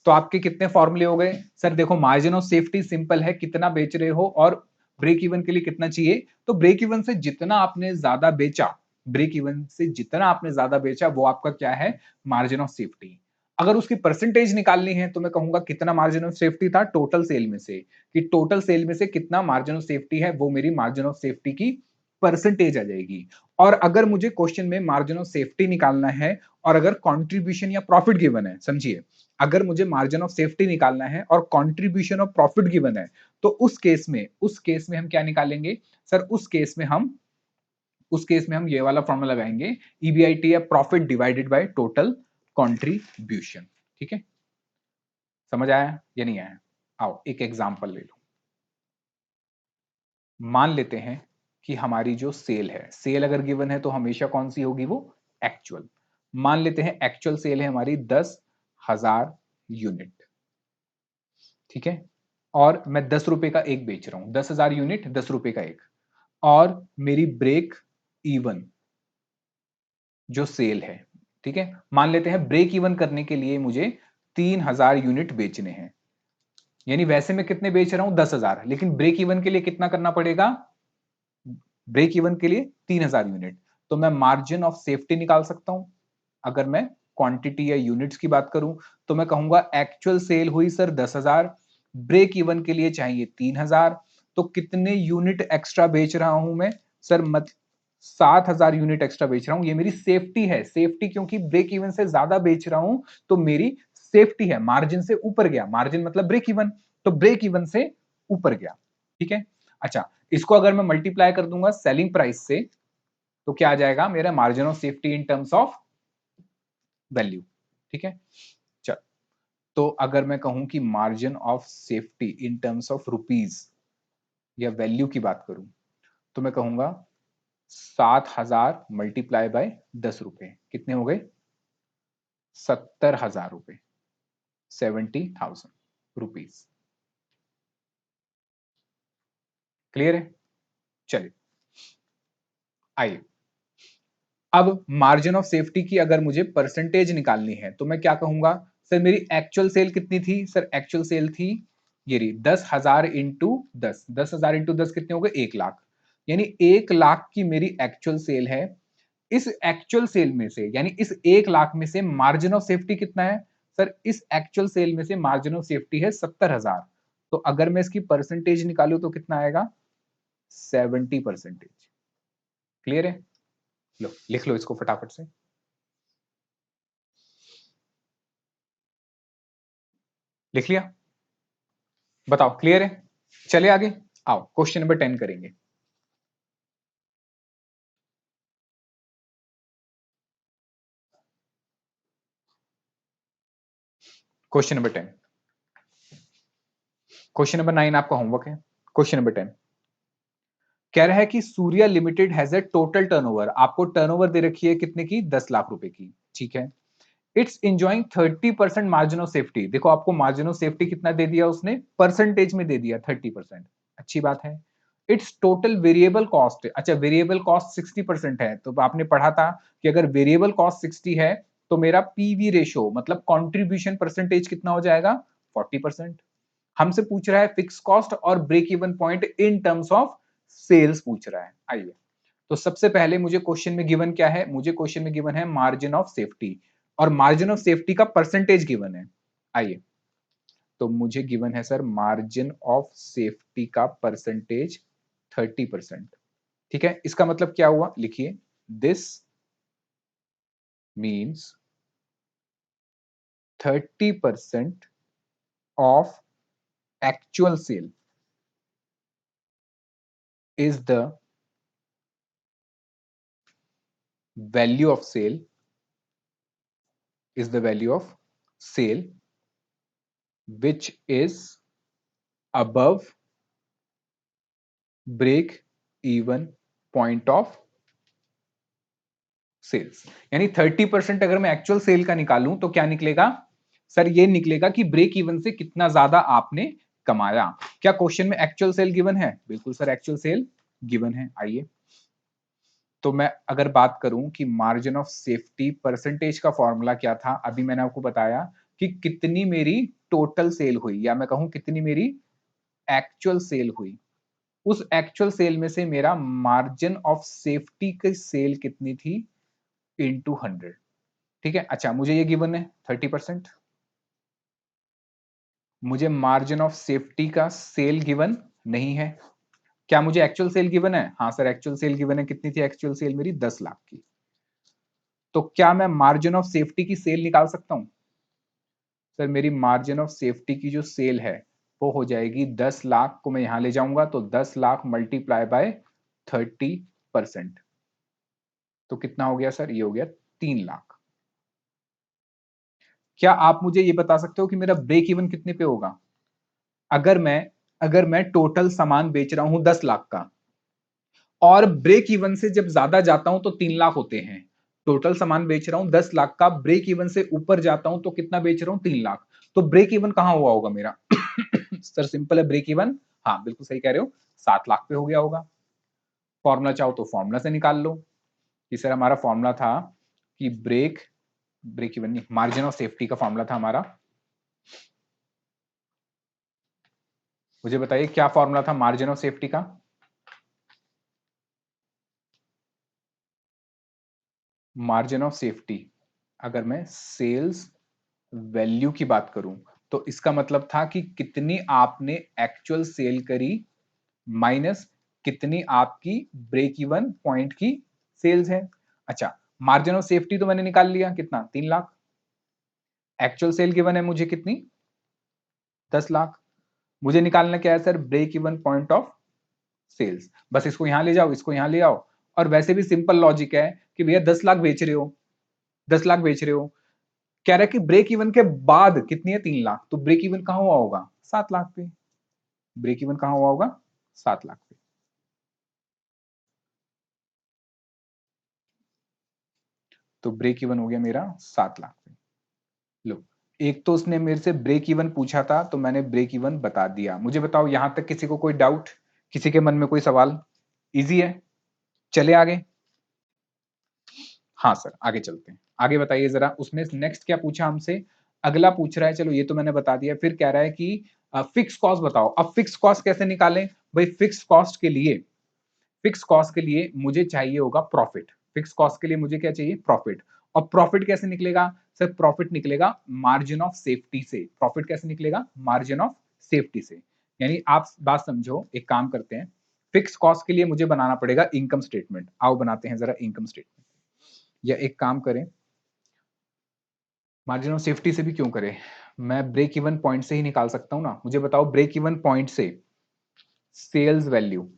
तो आपके कितने फॉर्मूले हो गए सर, देखो मार्जिन ऑफ सेफ्टी सिंपल है, कितना बेच रहे हो और ब्रेक इवन के लिए कितना चाहिए, तो ब्रेक इवन से जितना आपने ज्यादा बेचा, ब्रेक इवन से जितना आपने ज्यादा बेचा वो आपका क्या है, मार्जिन ऑफ सेफ्टी। अगर उसकी परसेंटेज निकालनी है तो मैं कहूंगा कितना मार्जिन ऑफ सेफ्टी था टोटल सेल में से, कि टोटल सेल में से कितना मार्जिन ऑफ सेफ्टी है, वो मेरी मार्जिन ऑफ सेफ्टी की परसेंटेज आ जाएगी। और अगर मुझे क्वेश्चन में मार्जिन ऑफ सेफ्टी निकालना है और अगर कंट्रीब्यूशन या प्रॉफिट गिवन है, समझिए अगर मुझे मार्जिन ऑफ सेफ्टी निकालना है और कंट्रीब्यूशन ऑफ प्रॉफिट गिवन है, तो उस केस में हम क्या निकालेंगे सर, उस केस में हम ये वाला फॉर्मूला लगाएंगे, EBIT या profit divided by total contribution. ठीक है, समझ आया या नहीं आया? आओ एक एग्जांपल ले लो। मान लेते हैं कि हमारी जो सेल है, सेल अगर गिवन है तो हमेशा कौन सी होगी, वो एक्चुअल। मान लेते हैं एक्चुअल सेल है हमारी 10,000 यूनिट। ठीक है, और मैं 10 रुपए का एक बेच रहा हूं, 10,000 यूनिट 10 रुपए का एक, और मेरी ब्रेक इवन जो सेल है, ठीक है, मान लेते हैं ब्रेक इवन करने के लिए मुझे 3,000 यूनिट बेचने हैं, यानी वैसे मैं कितने बेच रहा हूं 10,000, लेकिन ब्रेक इवन के लिए कितना करना पड़ेगा, ब्रेक इवन के लिए 3,000 यूनिट, तो मैं मार्जिन ऑफ सेफ्टी निकाल सकता हूं। अगर मैं क्वांटिटी या यूनिट्स की बात करूं तो मैं कहूंगा एक्चुअल सेल हुई सर 10,000, ब्रेक इवन के लिए चाहिए 3,000, तो कितने यूनिट एक्स्ट्रा बेच रहा हूं मैं सर, 7,000 यूनिट एक्स्ट्रा बेच रहा हूं, ये मेरी सेफ्टी है, सेफ्टी क्योंकि ब्रेक इवन से ज्यादा बेच रहा हूं तो मेरी सेफ्टी है, मार्जिन से ऊपर गया, मार्जिन मतलब ब्रेक इवन, तो ब्रेक इवन से ऊपर गया। ठीक है, अच्छा इसको अगर मैं मल्टीप्लाई कर दूंगा सेलिंग प्राइस से तो क्या आ जाएगा मेरा margin of safety in terms of value. ठीक है, चल, तो अगर मैं कहूं कि margin of safety in terms of rupees या वैल्यू की बात करूं तो मैं कहूंगा 7,000 मल्टीप्लाई बाय 10 रुपए कितने हो गए, 70,000 रुपए, 70,000 रुपीज। क्लियर है? चलिए आइए, अब मार्जिन ऑफ सेफ्टी की अगर मुझे परसेंटेज निकालनी है तो मैं क्या कहूंगा सर मेरी एक्चुअल सेल कितनी थी? सर एक्चुअल सेल थी ये रही 10,000 इंटू 10, 10,000 इंटू 10 कितने हो गए? 1,00,000। यानी 1,00,000 की मेरी एक्चुअल सेल है। इस एक्चुअल सेल में से, यानी इस 1,00,000 में से मार्जिन ऑफ सेफ्टी कितना है? सर इस एक्चुअल सेल में से मार्जिन ऑफ सेफ्टी है 70,000। तो अगर मैं इसकी परसेंटेज निकालूं तो कितना आएगा? 70%। क्लियर है? लो लिख लो इसको फटाफट से। लिख लिया? बताओ क्लियर है? चले आगे, आओ क्वेश्चन नंबर 10 करेंगे। क्वेश्चन नंबर 10, क्वेश्चन नंबर 9 आपका होमवर्क है। क्वेश्चन नंबर 10 कह रहा है कि Surya limited has a total turnover, आपको टर्नओवर दे रखी है कितने की? 10 लाख रुपए की, ठीक है। It's enjoying 30% margin of safety, देखो आपको मार्जिन ऑफ सेफ्टी कितना दे दिया उसने? परसेंटेज में दे दिया 30%, अच्छी बात है। इट्स टोटल वेरिएबल कॉस्ट, अच्छा वेरिएबल कॉस्ट 60% है, तो आपने पढ़ा था कि अगर वेरिएबल कॉस्ट 60 है तो मेरा पीवी रेशो मतलब कंट्रीब्यूशन परसेंटेज कितना हो जाएगा? 40%। हमसे पूछ रहा है फिक्स कॉस्ट और break even point in terms of sales पूछ रहा है। आइए, तो सबसे पहले मुझे क्वेश्चन में गिवन क्या है? मुझे क्वेश्चन में गिवन है मार्जिन ऑफ सेफ्टी, और मार्जिन ऑफ सेफ्टी का परसेंटेज गिवन है। आइए, तो मुझे गिवन है सर मार्जिन ऑफ सेफ्टी का परसेंटेज 30%, ठीक है। इसका मतलब क्या हुआ? लिखिए, this means 30% of actual sale is the value of sale, is the value of sale which is above break even point of sales. यानी 30% अगर मैं एक्चुअल सेल का निकालूं तो क्या निकलेगा? सर ये निकलेगा कि ब्रेक इवन से कितना ज्यादा आपने कमाया। क्या क्वेश्चन में एक्चुअल सेल गिवन है? बिल्कुल सर एक्चुअल सेल गिवन है। आइए, तो मैं अगर बात करूं कि मार्जिन ऑफ सेफ्टी परसेंटेज का फॉर्मूला क्या था, अभी मैंने आपको बताया कि कितनी मेरी टोटल सेल हुई, या मैं कहूं कितनी मेरी एक्चुअल सेल हुई। उस एक्चुअल सेल में से मेरा मार्जिन ऑफ सेफ्टी की सेल कितनी थी? इनटू 100, ठीक है। अच्छा, मुझे ये गिवन है 30%, मुझे मार्जिन ऑफ सेफ्टी का सेल गिवन नहीं है। क्या मुझे एक्चुअल सेल गिवन है? हाँ सर एक्चुअल सेल गिवन है। कितनी थी एक्चुअल सेल मेरी? 10 लाख की। तो क्या मैं मार्जिन ऑफ सेफ्टी की सेल निकाल सकता हूं? सर मेरी मार्जिन ऑफ सेफ्टी की जो सेल है वो हो जाएगी 10 लाख को मैं यहां ले जाऊंगा तो 10 लाख मल्टीप्लाई बाय 30%, तो कितना हो गया सर? ये हो गया 3 लाख। क्या आप मुझे ये बता सकते हो कि मेरा ब्रेक इवन कितने पे होगा? अगर मैं अगर मैं टोटल सामान बेच रहा हूं 10 लाख का और ब्रेक इवन से जब ज्यादा जाता हूं तो 3 लाख होते हैं। टोटल सामान बेच रहा हूं 10 लाख का, ब्रेक इवन से ऊपर जाता हूं तो कितना बेच रहा हूं? 3 लाख। तो ब्रेक इवन कहां हुआ होगा मेरा? सर सिंपल है, ब्रेक इवन, हाँ बिल्कुल सही कह रहे हो, 7 लाख पे हो गया होगा। फॉर्मूला चाहो तो फॉर्मूला से निकाल लो कि सर हमारा फॉर्मूला था कि ब्रेक ब्रेक इवन नहीं, मार्जिन ऑफ सेफ्टी का फॉर्मूला था हमारा। मुझे बताइए क्या फॉर्मूला था मार्जिन ऑफ सेफ्टी का? मार्जिन ऑफ सेफ्टी, अगर मैं सेल्स वैल्यू की बात करूं तो इसका मतलब था कि कितनी आपने एक्चुअल सेल करी माइनस कितनी आपकी ब्रेक इवन पॉइंट की सेल्स है। अच्छा, मार्जिन ऑफ सेफ्टी तो मैंने निकाल लिया, कितना? 3 लाख। एक्चुअल सेल गिवन है मुझे कितनी? 10 लाख। मुझे निकालना क्या है sir? Break even point of sales. बस इसको यहां ले जाओ, इसको यहां ले आओ। और वैसे भी सिंपल लॉजिक है कि भैया 10 लाख बेच रहे हो, 10 लाख बेच रहे हो, कह रहा है कि ब्रेक इवन के बाद कितनी है? 3 लाख। तो ब्रेक इवन कहां हुआ होगा? 7 लाख पे। ब्रेक इवन कहां हुआ होगा? 7 लाख पे। तो ब्रेक इवन हो गया मेरा 7 लाख पे। लो, एक तो उसने मेरे से ब्रेक इवन पूछा था तो मैंने ब्रेक इवन बता दिया। मुझे बताओ यहां तक किसी को कोई डाउट, किसी के मन में कोई सवाल? इजी है, चले आगे। हाँ सर आगे चलते हैं। आगे बताइए जरा, उसने नेक्स्ट क्या पूछा हमसे? अगला पूछ रहा है, चलो ये तो मैंने बता दिया, फिर कह रहा है कि फिक्स कॉस्ट बताओ। अब फिक्स कॉस्ट कैसे निकालें भाई? फिक्स कॉस्ट के लिए मुझे चाहिए होगा प्रॉफिट। फिक्स कॉस्ट के लिए मुझे क्या चाहिए? प्रॉफिट। और प्रॉफिट कैसे निकलेगा सर? प्रॉफिट निकलेगा मार्जिन ऑफ सेफ्टी से। प्रॉफिट कैसे निकलेगा? मार्जिन ऑफ सेफ्टी से। यानी आप बात समझो, एक काम करते हैं, फिक्स कॉस्ट के लिए मुझे बनाना पड़ेगा इनकम स्टेटमेंट। आओ बनाते हैं जरा इनकम स्टेटमेंट। या एक काम करें, मार्जिन ऑफ सेफ्टी से भी क्यों करें, मैं ब्रेक इवन पॉइंट से ही निकाल सकता हूं ना। मुझे बताओ ब्रेक इवन पॉइंट से sales value,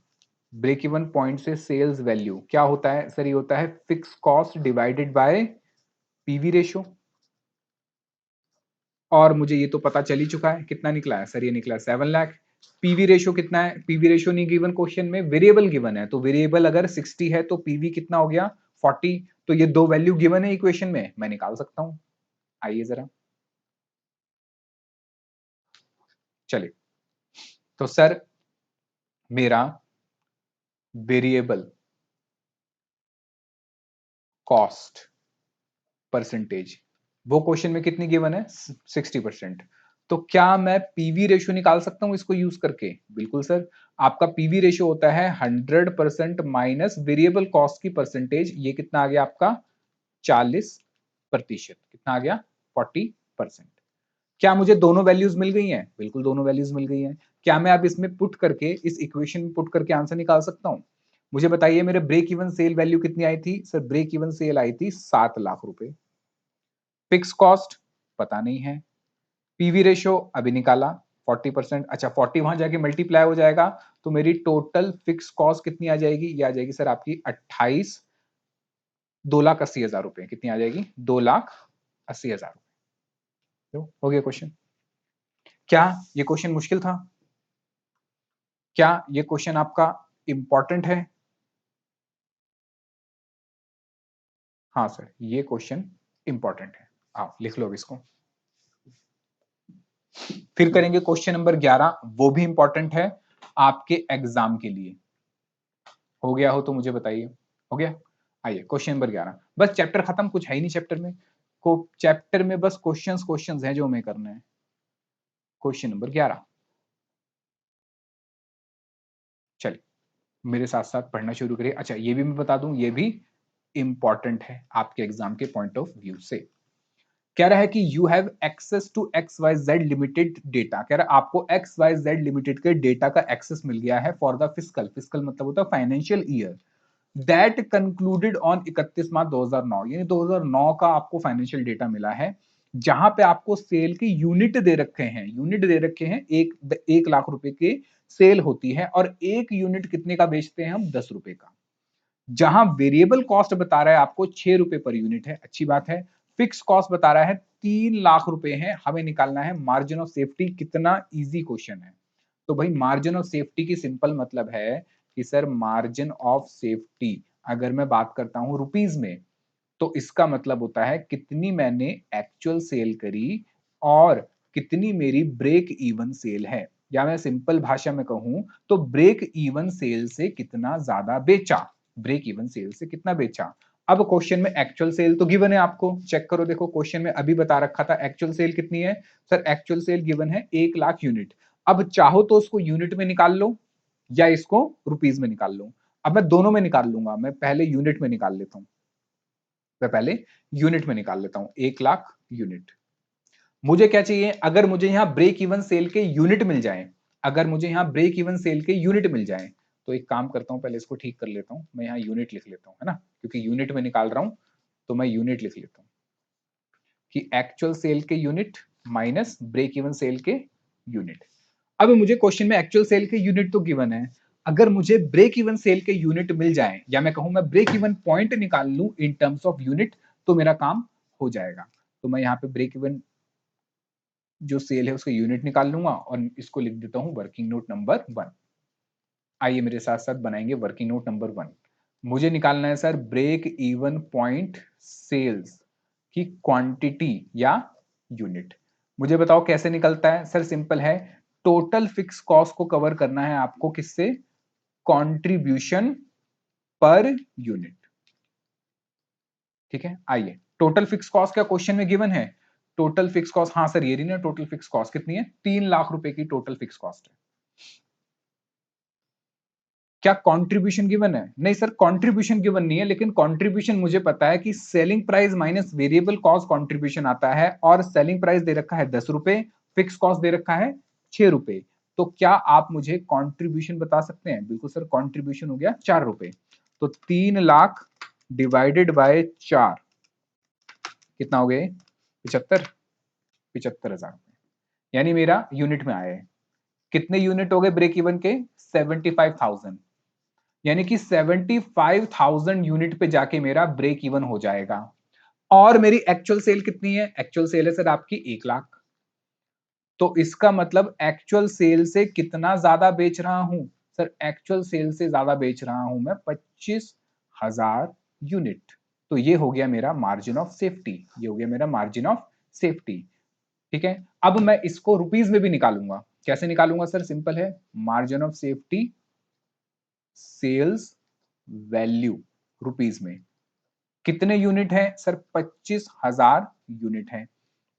break even point से सेल्स वैल्यू क्या होता है सर? ये होता है fix cost divided by PV ratio. और मुझे ये तो पता चल ही चुका है, कितना निकला है सर? ये निकला 7 लाख। पीवी रेशो कितना है? पीवी रेशो नहीं गिवन क्वेश्चन में, वेरिएबल गिवन है, तो वेरिएबल अगर 60 है तो पीवी कितना हो गया? 40। तो ये दो वैल्यू गिवन है इक्वेशन में, मैं निकाल सकता हूं। आइए जरा, चलिए। तो सर मेरा वेरिएबल कॉस्ट परसेंटेज, वो क्वेश्चन में कितनी गिवन है? 60%। तो क्या मैं पीवी रेशियो निकाल सकता हूं इसको यूज करके? बिल्कुल सर। आपका पीवी रेशियो होता है 100% माइनस वेरिएबल कॉस्ट की परसेंटेज। ये कितना आ गया आपका? 40%। कितना आ गया? 40%। क्या मुझे दोनों वैल्यूज मिल गई हैं? बिल्कुल दोनों वैल्यूज मिल गई हैं। क्या मैं अब इसमें पुट करके, इस इक्वेशन में पुट करके आंसर निकाल सकता हूं? मुझे बताइए मेरे ब्रेक इवन सेल वैल्यू कितनी आई थी सर? ब्रेक इवन सेल आई थी 7 लाख रुपए। फिक्स कॉस्ट पता नहीं है, पीवी रेशियो अभी निकाला 40%। अच्छा 40 वहां जाके मल्टीप्लाई हो जाएगा, तो मेरी टोटल फिक्स कॉस्ट कितनी आ जाएगी? ये आ जाएगी सर आपकी 28, 2,80,000 रुपए। कितनी आ जाएगी? 2,80,000 रुपए। हो गया क्वेश्चन। क्या ये क्वेश्चन मुश्किल था? क्या ये क्वेश्चन आपका इंपॉर्टेंट है? हाँ सर, ये क्वेश्चन इंपॉर्टेंट है। आप लिख लो अब इसको। फिर करेंगे क्वेश्चन नंबर 11, वो भी इंपॉर्टेंट है आपके एग्जाम के लिए। हो गया हो तो मुझे बताइए। हो गया? आइए क्वेश्चन नंबर 11। बस चैप्टर खत्म, कुछ है ही नहीं चैप्टर में। को चैप्टर में बस क्वेश्चंस क्वेश्चंस हैं जो हमें करने हैं। क्वेश्चन नंबर 11, चलिए मेरे साथ साथ पढ़ना शुरू करिए। अच्छा ये भी मैं बता दूं, ये भी इंपॉर्टेंट है आपके एग्जाम के पॉइंट ऑफ व्यू से। कह रहा है कि you have access to X Y Z limited data. कह रहा है आपको एक्स वाई जेड लिमिटेड के डेटा का एक्सेस मिल गया है फॉर द फिस्कल, फिस्कल मतलब होता है financial year that concluded on 31 March 2009। यानी 2009 का आपको फाइनेंशियल डेटा मिला है, जहां पे आपको सेल के यूनिट दे रखे हैं। यूनिट दे रखे हैं, 1 लाख रुपए के सेल होती है, और एक यूनिट कितने का बेचते हैं हम? 10 रुपए का। जहां वेरिएबल कॉस्ट बता रहा है आपको 6 रुपए पर यूनिट है, अच्छी बात है। फिक्स कॉस्ट बता रहा है 3 लाख रुपए है। हमें निकालना है मार्जिन ऑफ सेफ्टी। कितना इजी क्वेश्चन है। तो भाई मार्जिन ऑफ सेफ्टी की सिंपल मतलब है कि सर मार्जिन ऑफ सेफ्टी अगर मैं बात करता हूं रुपीज में, तो इसका मतलब होता है कितनी मैंने एक्चुअल सेल करी और कितनी मेरी ब्रेक इवन सेल है। या मैं सिंपल भाषा में कहूं तो ब्रेक इवन सेल से कितना ज्यादा बेचा, ब्रेक इवन सेल से कितना बेचा। अब क्वेश्चन में एक्चुअल सेल तो गिवन है, आपको चेक करो, देखो क्वेश्चन में अभी बता रखा था एक्चुअल सेल कितनी है। सर एक्चुअल सेल गिवन है 1 लाख यूनिट। अब चाहो तो उसको यूनिट में निकाल लो या इसको रुपीज में निकाल लो। अब मैं दोनों में निकाल लूंगा, मैं पहले यूनिट में निकाल लेता हूं। मैं पहले यूनिट में निकाल लेता हूं, 1 लाख यूनिट। मुझे क्या चाहिए? अगर मुझे यहां ब्रेक इवन सेल के यूनिट मिल जाए, अगर मुझे यहां ब्रेक इवन सेल के यूनिट मिल जाए, तो एक काम करता हूं, पहले इसको ठीक कर लेता हूं। मैं यहां यूनिट लिख लेता हूं, है ना, क्योंकि यूनिट में निकाल रहा हूं, तो मैं यूनिट लिख लेता हूं कि एक्चुअल सेल के unit minus break even sale के यूनिट। अब मुझे क्वेश्चन में एक्चुअल सेल के यूनिट तो गिवन है, अगर मुझे ब्रेक इवन सेल के यूनिट मिल जाए, या मैं कहूं मैं ब्रेक इवन पॉइंट निकाल लूं इन टर्म्स ऑफ यूनिट, तो मेरा काम हो जाएगा। तो मैं यहां पे ब्रेक इवन जो सेल है उसका यूनिट निकाल लूंगा और इसको लिख देता हूं वर्किंग नोट नंबर 1। आइए मेरे साथ साथ बनाएंगे वर्किंग नोट नंबर 1। मुझे निकालना है sir break even point sales की क्वांटिटी या यूनिट। मुझे बताओ कैसे निकलता है? सर सिंपल है, टोटल फिक्स कॉस्ट को कवर करना है आपको किससे? Contribution per unit. ठीक है, आइए टोटल फिक्स कॉस्ट का क्वेश्चन में गिवन है, टोटल फिक्स कॉस्ट, हाँ सर ये रही ना टोटल फिक्स कॉस्ट कितनी है, 3 लाख रुपए की टोटल फिक्स कॉस्ट है। क्या कंट्रीब्यूशन गिवन है? नहीं सर कंट्रीब्यूशन गिवन नहीं है, लेकिन कंट्रीब्यूशन मुझे पता है कि selling price minus variable cost contribution आता है, और सेलिंग प्राइस दे रखा है 10 रुपए, फिक्स कॉस्ट दे रखा है 6 रुपए। तो क्या आप मुझे कंट्रीब्यूशन बता सकते हैं? बिल्कुल सर, कंट्रीब्यूशन हो गया 4 रुपए। तो 3 लाख डिवाइडेड बाय 4 कितना हो गए? 75,000 रुपए, यानी मेरा यूनिट में आया है। कितने यूनिट हो गए ब्रेक इवन के? 75,000, यानी कि 75,000 यूनिट पे जाके मेरा ब्रेक इवन हो जाएगा। और मेरी एक्चुअल सेल कितनी है? एक्चुअल सेल है सर आपकी 1 लाख। तो इसका मतलब एक्चुअल सेल से कितना ज्यादा बेच रहा हूं? सर एक्चुअल सेल से ज्यादा बेच रहा हूं मैं 25,000 यूनिट। तो ये हो गया मेरा मार्जिन ऑफ सेफ्टी, ये हो गया मेरा मार्जिन ऑफ सेफ्टी। ठीक है, अब मैं इसको रुपीस में भी निकालूंगा। कैसे निकालूंगा सर? सिंपल है, margin of safety sales value rupees में। कितने यूनिट है सर? 25,000 यूनिट है।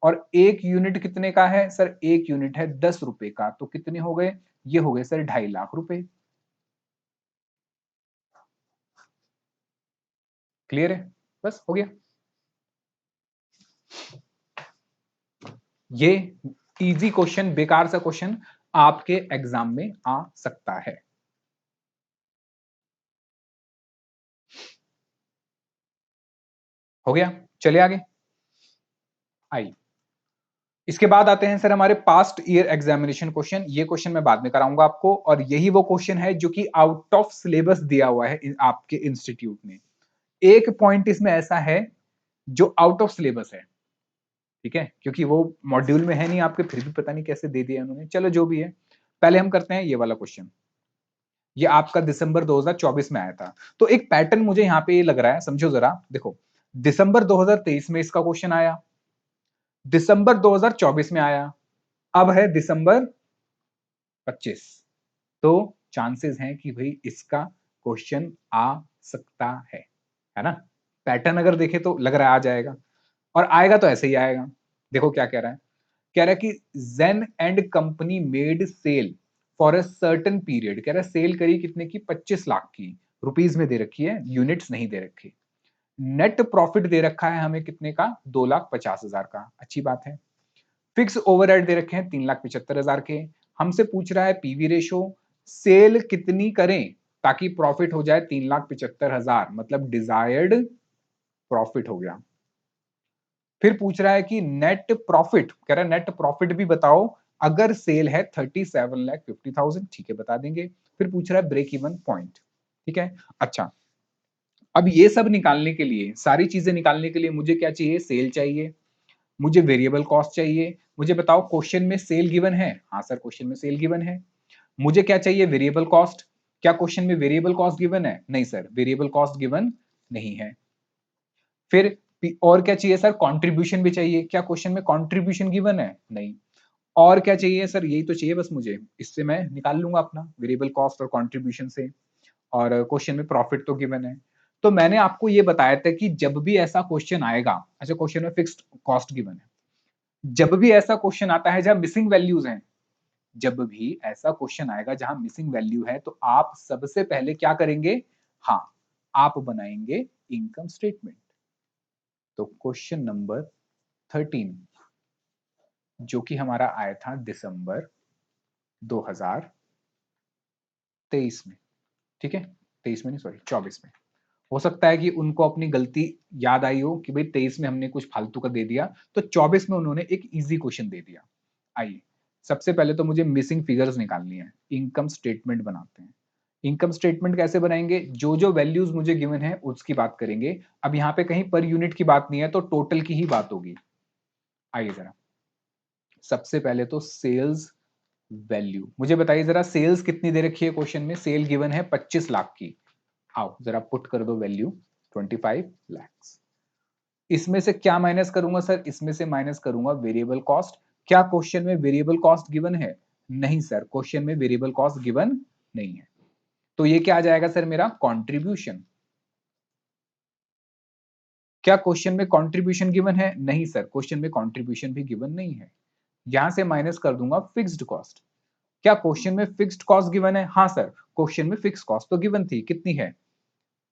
और एक यूनिट कितने का है सर? एक यूनिट है 10 रुपए का। तो कितने हो गए? ये हो गए सर 2.5 लाख रुपए। क्लियर है? बस हो गया। ये इजी क्वेश्चन, बेकार सा क्वेश्चन आपके एग्जाम में आ सकता है। हो गया, चलिए आगे। आई, इसके बाद आते हैं सर हमारे पास्ट ईयर एग्जामिनेशन क्वेश्चन। ये क्वेश्चन मैं बाद में कराऊंगा आपको, और यही वो क्वेश्चन है जो कि आउट ऑफ सिलेबस दिया हुआ है आपके इंस्टीट्यूट में। एक पॉइंट इसमें ऐसा है जो आउट ऑफ सिलेबस है, ठीक है, क्योंकि वो मॉड्यूल में है नहीं आपके, फिर भी पता नहीं कैसे दे दिया उन्होंने। चलो जो भी है, पहले हम करते हैं ये वाला क्वेश्चन। ये आपका दिसंबर 2024 में आया था। तो एक पैटर्न मुझे यहां पे ये लग रहा है, समझो जरा, देखो दिसंबर 2023 में इसका क्वेश्चन आया, दिसंबर 2024 में आया, अब है दिसंबर 25। तो चांसेस हैं कि भाई इसका क्वेश्चन आ सकता है ना? पैटर्न अगर देखे तो लग रहा है आ जाएगा, और आएगा तो ऐसे ही आएगा। देखो क्या कह रहा है, कह रहा है कि Zen and company made sale for a certain period. कह रहा है सेल करी कितने की? 25 लाख की, रुपीस में दे रखी है, यूनिट्स नहीं दे रखी। नेट प्रॉफिट दे रखा है हमें कितने का? 2,50,000 का, अच्छी बात है। फिक्स ओवरहेड दे रखे हैं 3,75,000 के। हमसे पूछ रहा है पीवी रेशो, सेल कितनी करें ताकि प्रॉफिट हो जाए 3,75,000, मतलब डिजायर्ड प्रॉफिट हो गया। फिर पूछ रहा है कि नेट प्रॉफिट, कह रहा है नेट प्रॉफिट भी बताओ अगर सेल है 37,50,000, ठीक है बता देंगे। फिर पूछ रहा है ब्रेक इवन पॉइंट, ठीक है। अच्छा, अब ये सब निकालने के लिए, सारी चीजें निकालने के लिए मुझे क्या चाहिए? सेल चाहिए, मुझे वेरिएबल कॉस्ट चाहिए। मुझे बताओ क्वेश्चन में सेल गिवन है? हाँ सर क्वेश्चन में सेल गिवन है। मुझे क्या चाहिए? Variable cost. क्या क्वेश्चन में वेरिएबल कॉस्ट गिवन है? नहीं सर, वेरिएबल कॉस्ट गिवन नहीं है। फिर और क्या चाहिए सर? कंट्रीब्यूशन भी चाहिए। क्या क्वेश्चन में कंट्रीब्यूशन गिवन है? नहीं। और क्या चाहिए सर? यही तो चाहिए बस मुझे, इससे मैं निकाल लूंगा अपना वेरिएबल कॉस्ट और कंट्रीब्यूशन से। और क्वेश्चन में प्रॉफिट तो गिवन है। तो मैंने आपको ये बताया था कि जब भी ऐसा क्वेश्चन आएगा, अच्छा क्वेश्चन में फिक्स्ड कॉस्ट गिवन है, जब भी ऐसा क्वेश्चन आता है जहां मिसिंग वैल्यूज हैं, जब भी ऐसा क्वेश्चन आएगा जहां मिसिंग वैल्यू है, तो आप सबसे पहले क्या करेंगे? हाँ, आप बनाएंगे इनकम स्टेटमेंट। तो क्वेश्चन नंबर 13 जो कि हमारा आया था दिसंबर 2023 में, ठीक है, 23 में नहीं सॉरी 24 में। हो सकता है कि उनको अपनी गलती याद आई हो कि भाई 23 में हमने कुछ फालतू का दे दिया, तो 24 में उन्होंने एक इजी क्वेश्चन दे दिया। आइए, सबसे पहले तो मुझे मिसिंग फिगर्स निकालनी है, इनकम स्टेटमेंट बनाते हैं। इनकम स्टेटमेंट कैसे बनाएंगे? जो जो वैल्यूज मुझे गिवन है उसकी बात करेंगे। अब यहाँ पे कहीं पर यूनिट की बात नहीं है, तो टोटल की ही बात होगी। आइए जरा, सबसे पहले तो सेल्स वैल्यू मुझे बताइए जरा, सेल्स कितनी दे रखी है क्वेश्चन में? सेल गिवन है 25 लाख की। आओ जरा पुट कर दो वैल्यू 25 lakhs। इसमें से क्या माइनस करूंगा सर? इसमें से माइनस करूंगा वेरिएबल कॉस्ट। क्या क्वेश्चन में वेरिएबल कॉस्ट गिवन है? नहीं सर, क्वेश्चन में वेरिएबल कॉस्ट गिवन नहीं है। तो ये क्या आ जाएगा सर? मेरा कंट्रीब्यूशन। क्या क्वेश्चन में कंट्रीब्यूशन गिवन है? नहीं सर, क्वेश्चन में कंट्रीब्यूशन भी गिवन नहीं है। यहां से माइनस कर दूंगा फिक्स्ड कॉस्ट। क्या क्वेश्चन में फिक्स्ड कॉस्ट गिवन है? हाँ सर, क्वेश्चन में फिक्स्ड कॉस्ट तो गिवन थी, कितनी है?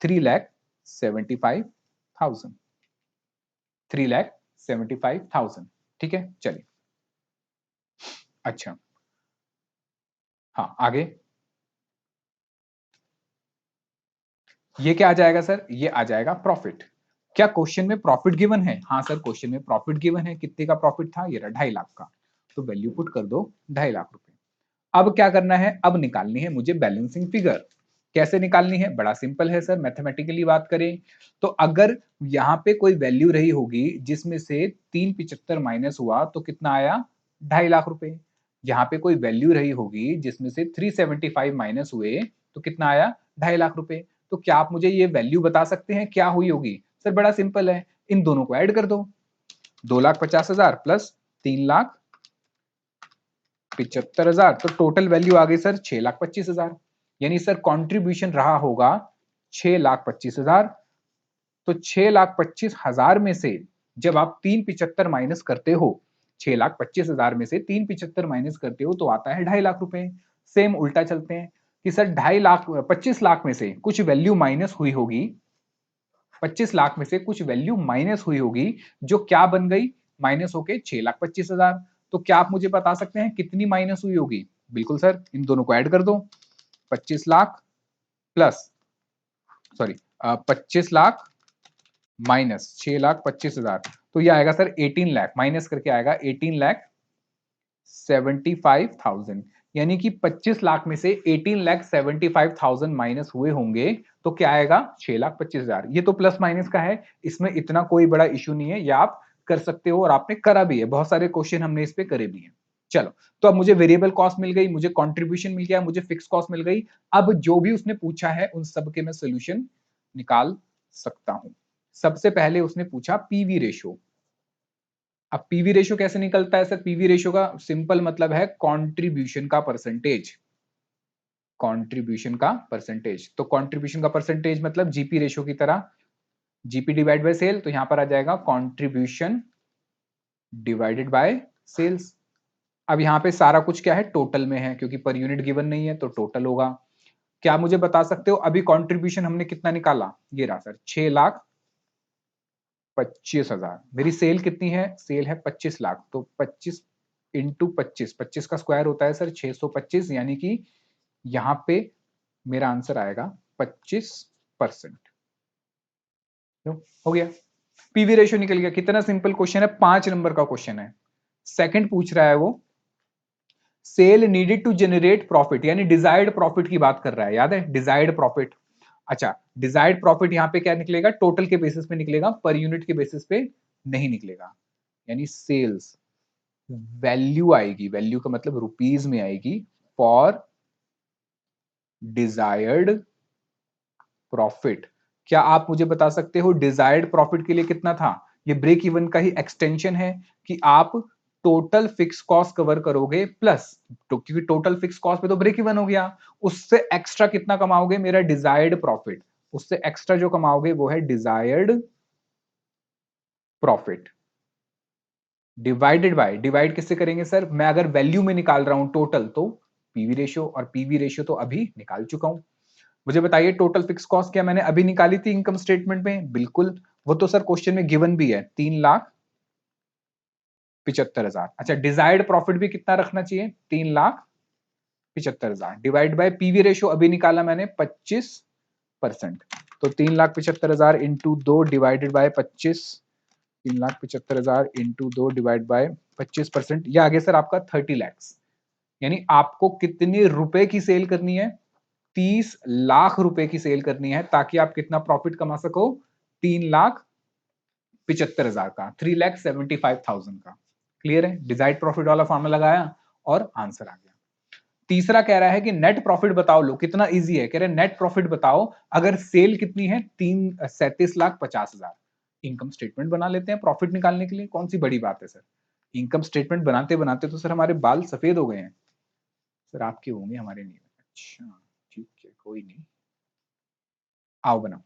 3,75,000। 3,75,000। ठीक है, चलिए। अच्छा, हाँ आगे। ये क्या आ जाएगा सर? ये आ जाएगा प्रॉफिट। क्या क्वेश्चन में प्रॉफिट गिवन है? हाँ सर, क्वेश्चन में प्रॉफिट गिवन है। कितने का प्रॉफिट था? ये रहा 2.5 लाख का। तो वैल्यू पुट कर दो 2.5 लाख रुपए। अब क्या करना है? अब निकालनी है मुझे बैलेंसिंग फिगर। कैसे निकालनी है? बड़ा सिंपल है सर, मैथमेटिकली बात करें तो अगर यहाँ पे कोई वैल्यू रही होगी जिसमें से 375 माइनस हुआ तो कितना आया? 2.5 लाख रुपए। यहाँ पे कोई वैल्यू रही होगी जिसमें से 375 माइनस हुए तो कितना आया? 2.5 लाख रुपए। तो क्या आप मुझे ये वैल्यू बता सकते हैं क्या हुई होगी? सर बड़ा सिंपल है, इन दोनों को ऐड कर दो। 2,50,000 प्लस 3,75,000, तो टोटल वैल्यू आ गई सर 6,25,000। यानी सर कंट्रीब्यूशन रहा होगा 6,25,000। तो 6,25,000 में से जब आप 375 माइनस करते हो, 6,25,000 में से 375 माइनस करते हो तो आता है 2.5 लाख रुपए। सेम उल्टा चलते हैं कि सर 2.5 लाख, 25 लाख में से कुछ वैल्यू माइनस हुई होगी, 25 लाख में से कुछ वैल्यू माइनस हुई होगी जो क्या बन गई? माइनस होके 6,25,000। तो क्या आप मुझे बता सकते हैं कितनी माइनस हुई होगी? बिल्कुल सर, इन दोनों को ऐड कर दो। 25 lakh plus, sorry, 25 lakh minus 6,25,000, तो ये आएगा सर 18 लाख, माइनस करके आएगा 18,75,000। यानी कि 25 लाख में से 18,75,000 माइनस हुए होंगे तो क्या आएगा? 6,25,000। ये तो प्लस माइनस का है, इसमें इतना कोई बड़ा इश्यू नहीं है, या आप कर सकते हो और आपने करा भी है, बहुत सारे क्वेश्चन हमने इस पे करे भी हैं। चलो, तो अब मुझे वेरिएबल कॉस्ट मिल गई, मुझे कंट्रीब्यूशन मिल गया, मुझे फिक्स कॉस्ट मिल गई। अब जो भी उसने पूछा है उन सब के मैं सोल्यूशन निकाल सकता हूं। सबसे पहले उसने पूछा पीवी रेशो। अब पीवी रेशियो कैसे निकलता है सर? पीवी रेशियो का सिंपल मतलब है कंट्रीब्यूशन का परसेंटेज। कंट्रीब्यूशन का परसेंटेज, तो कंट्रीब्यूशन का परसेंटेज मतलब जीपी रेशियो की तरह, जीपी डिवाइड बाय सेल, तो यहां पर आ जाएगा कंट्रीब्यूशन डिवाइडेड बाय सेल्स। अब यहाँ पे सारा कुछ क्या है? टोटल में है, क्योंकि पर यूनिट गिवन नहीं है तो टोटल होगा। क्या मुझे बता सकते हो अभी कंट्रीब्यूशन हमने कितना निकाला? ये रहा सर 6,25,000। मेरी सेल कितनी है? सेल है 25 लाख, तो 25 इंटू 25, 25 का स्क्वायर होता है सर 625, यानी कि यहां पे मेरा आंसर आएगा 25%। हो गया, पीवी रेशियो निकल गया। कितना सिंपल क्वेश्चन है, 5 नंबर का क्वेश्चन है। सेकंड पूछ रहा है वो, sale needed to generate profit, यानी डिजायर्ड प्रॉफिट की बात कर रहा है, याद है डिजायर्ड प्रॉफिट। अच्छा, डिजायर्ड प्रॉफिट यहां पे क्या निकलेगा? टोटल के बेसिस पे निकलेगा, पर यूनिट के बेसिस पे नहीं निकलेगा। यानी सेल्स वैल्यू आएगी, वैल्यू का मतलब रुपीज में आएगी, फॉर डिजायर्ड प्रॉफिट। क्या आप मुझे बता सकते हो डिजायर्ड प्रॉफिट के लिए कितना था? ये ब्रेक इवन का ही एक्सटेंशन है कि आप टोटल फिक्स कॉस्ट कवर करोगे प्लस, तो क्योंकि टोटल फिक्स कॉस्ट पे तो ब्रेक इवन हो गया, उससे एक्स्ट्रा कितना कमाओगे? मेरा डिजायर्ड प्रॉफिट। उससे एक्स्ट्रा जो कमाओगे वो है desired profit divided by, divide किससे करेंगे सर? मैं अगर वैल्यू में निकाल रहा हूं टोटल तो पीवी रेशियो, और पीवी रेशियो तो अभी निकाल चुका हूं। मुझे बताइए टोटल फिक्स कॉस्ट क्या मैंने अभी निकाली थी इनकम स्टेटमेंट में? बिल्कुल, वो तो सर क्वेश्चन में गिवन भी है, 3,75,000। अच्छा, डिजायर्ड प्रॉफिट भी कितना रखना चाहिए? 3,75,000 डिवाइड बाय पीवी रेशियो अभी निकाला मैंने 25%, तो 3,75,000 into 2 divided by 25, 3,75,000 into 2 divide by 25%, यह आगे सर आपका 30 लाख। यानी आपको कितने रुपए की सेल करनी है? 30 लाख रुपए की सेल करनी है, ताकि आप कितना प्रॉफिट कमा सको? 3,75,000 का, 3,75,000 का। क्लियर है? डिजायर्ड प्रॉफिट वाला फॉर्मूला लगाया और आंसर आ गया। तीसरा कह रहा है कि नेट प्रॉफिट बताओ। लो कितना इजी है, कह रहे नेट प्रॉफिट बताओ अगर सेल कितनी है? 37,50,000। इनकम स्टेटमेंट बना लेते हैं प्रॉफिट निकालने के लिए, कौन सी बड़ी बात है सर। इनकम स्टेटमेंट बनाते बनाते तो सर हमारे बाल सफेद हो गए हैं। सर आपके होंगे, हमारे नहीं। अच्छा ठीक है, कोई नहीं, आओ बनाओ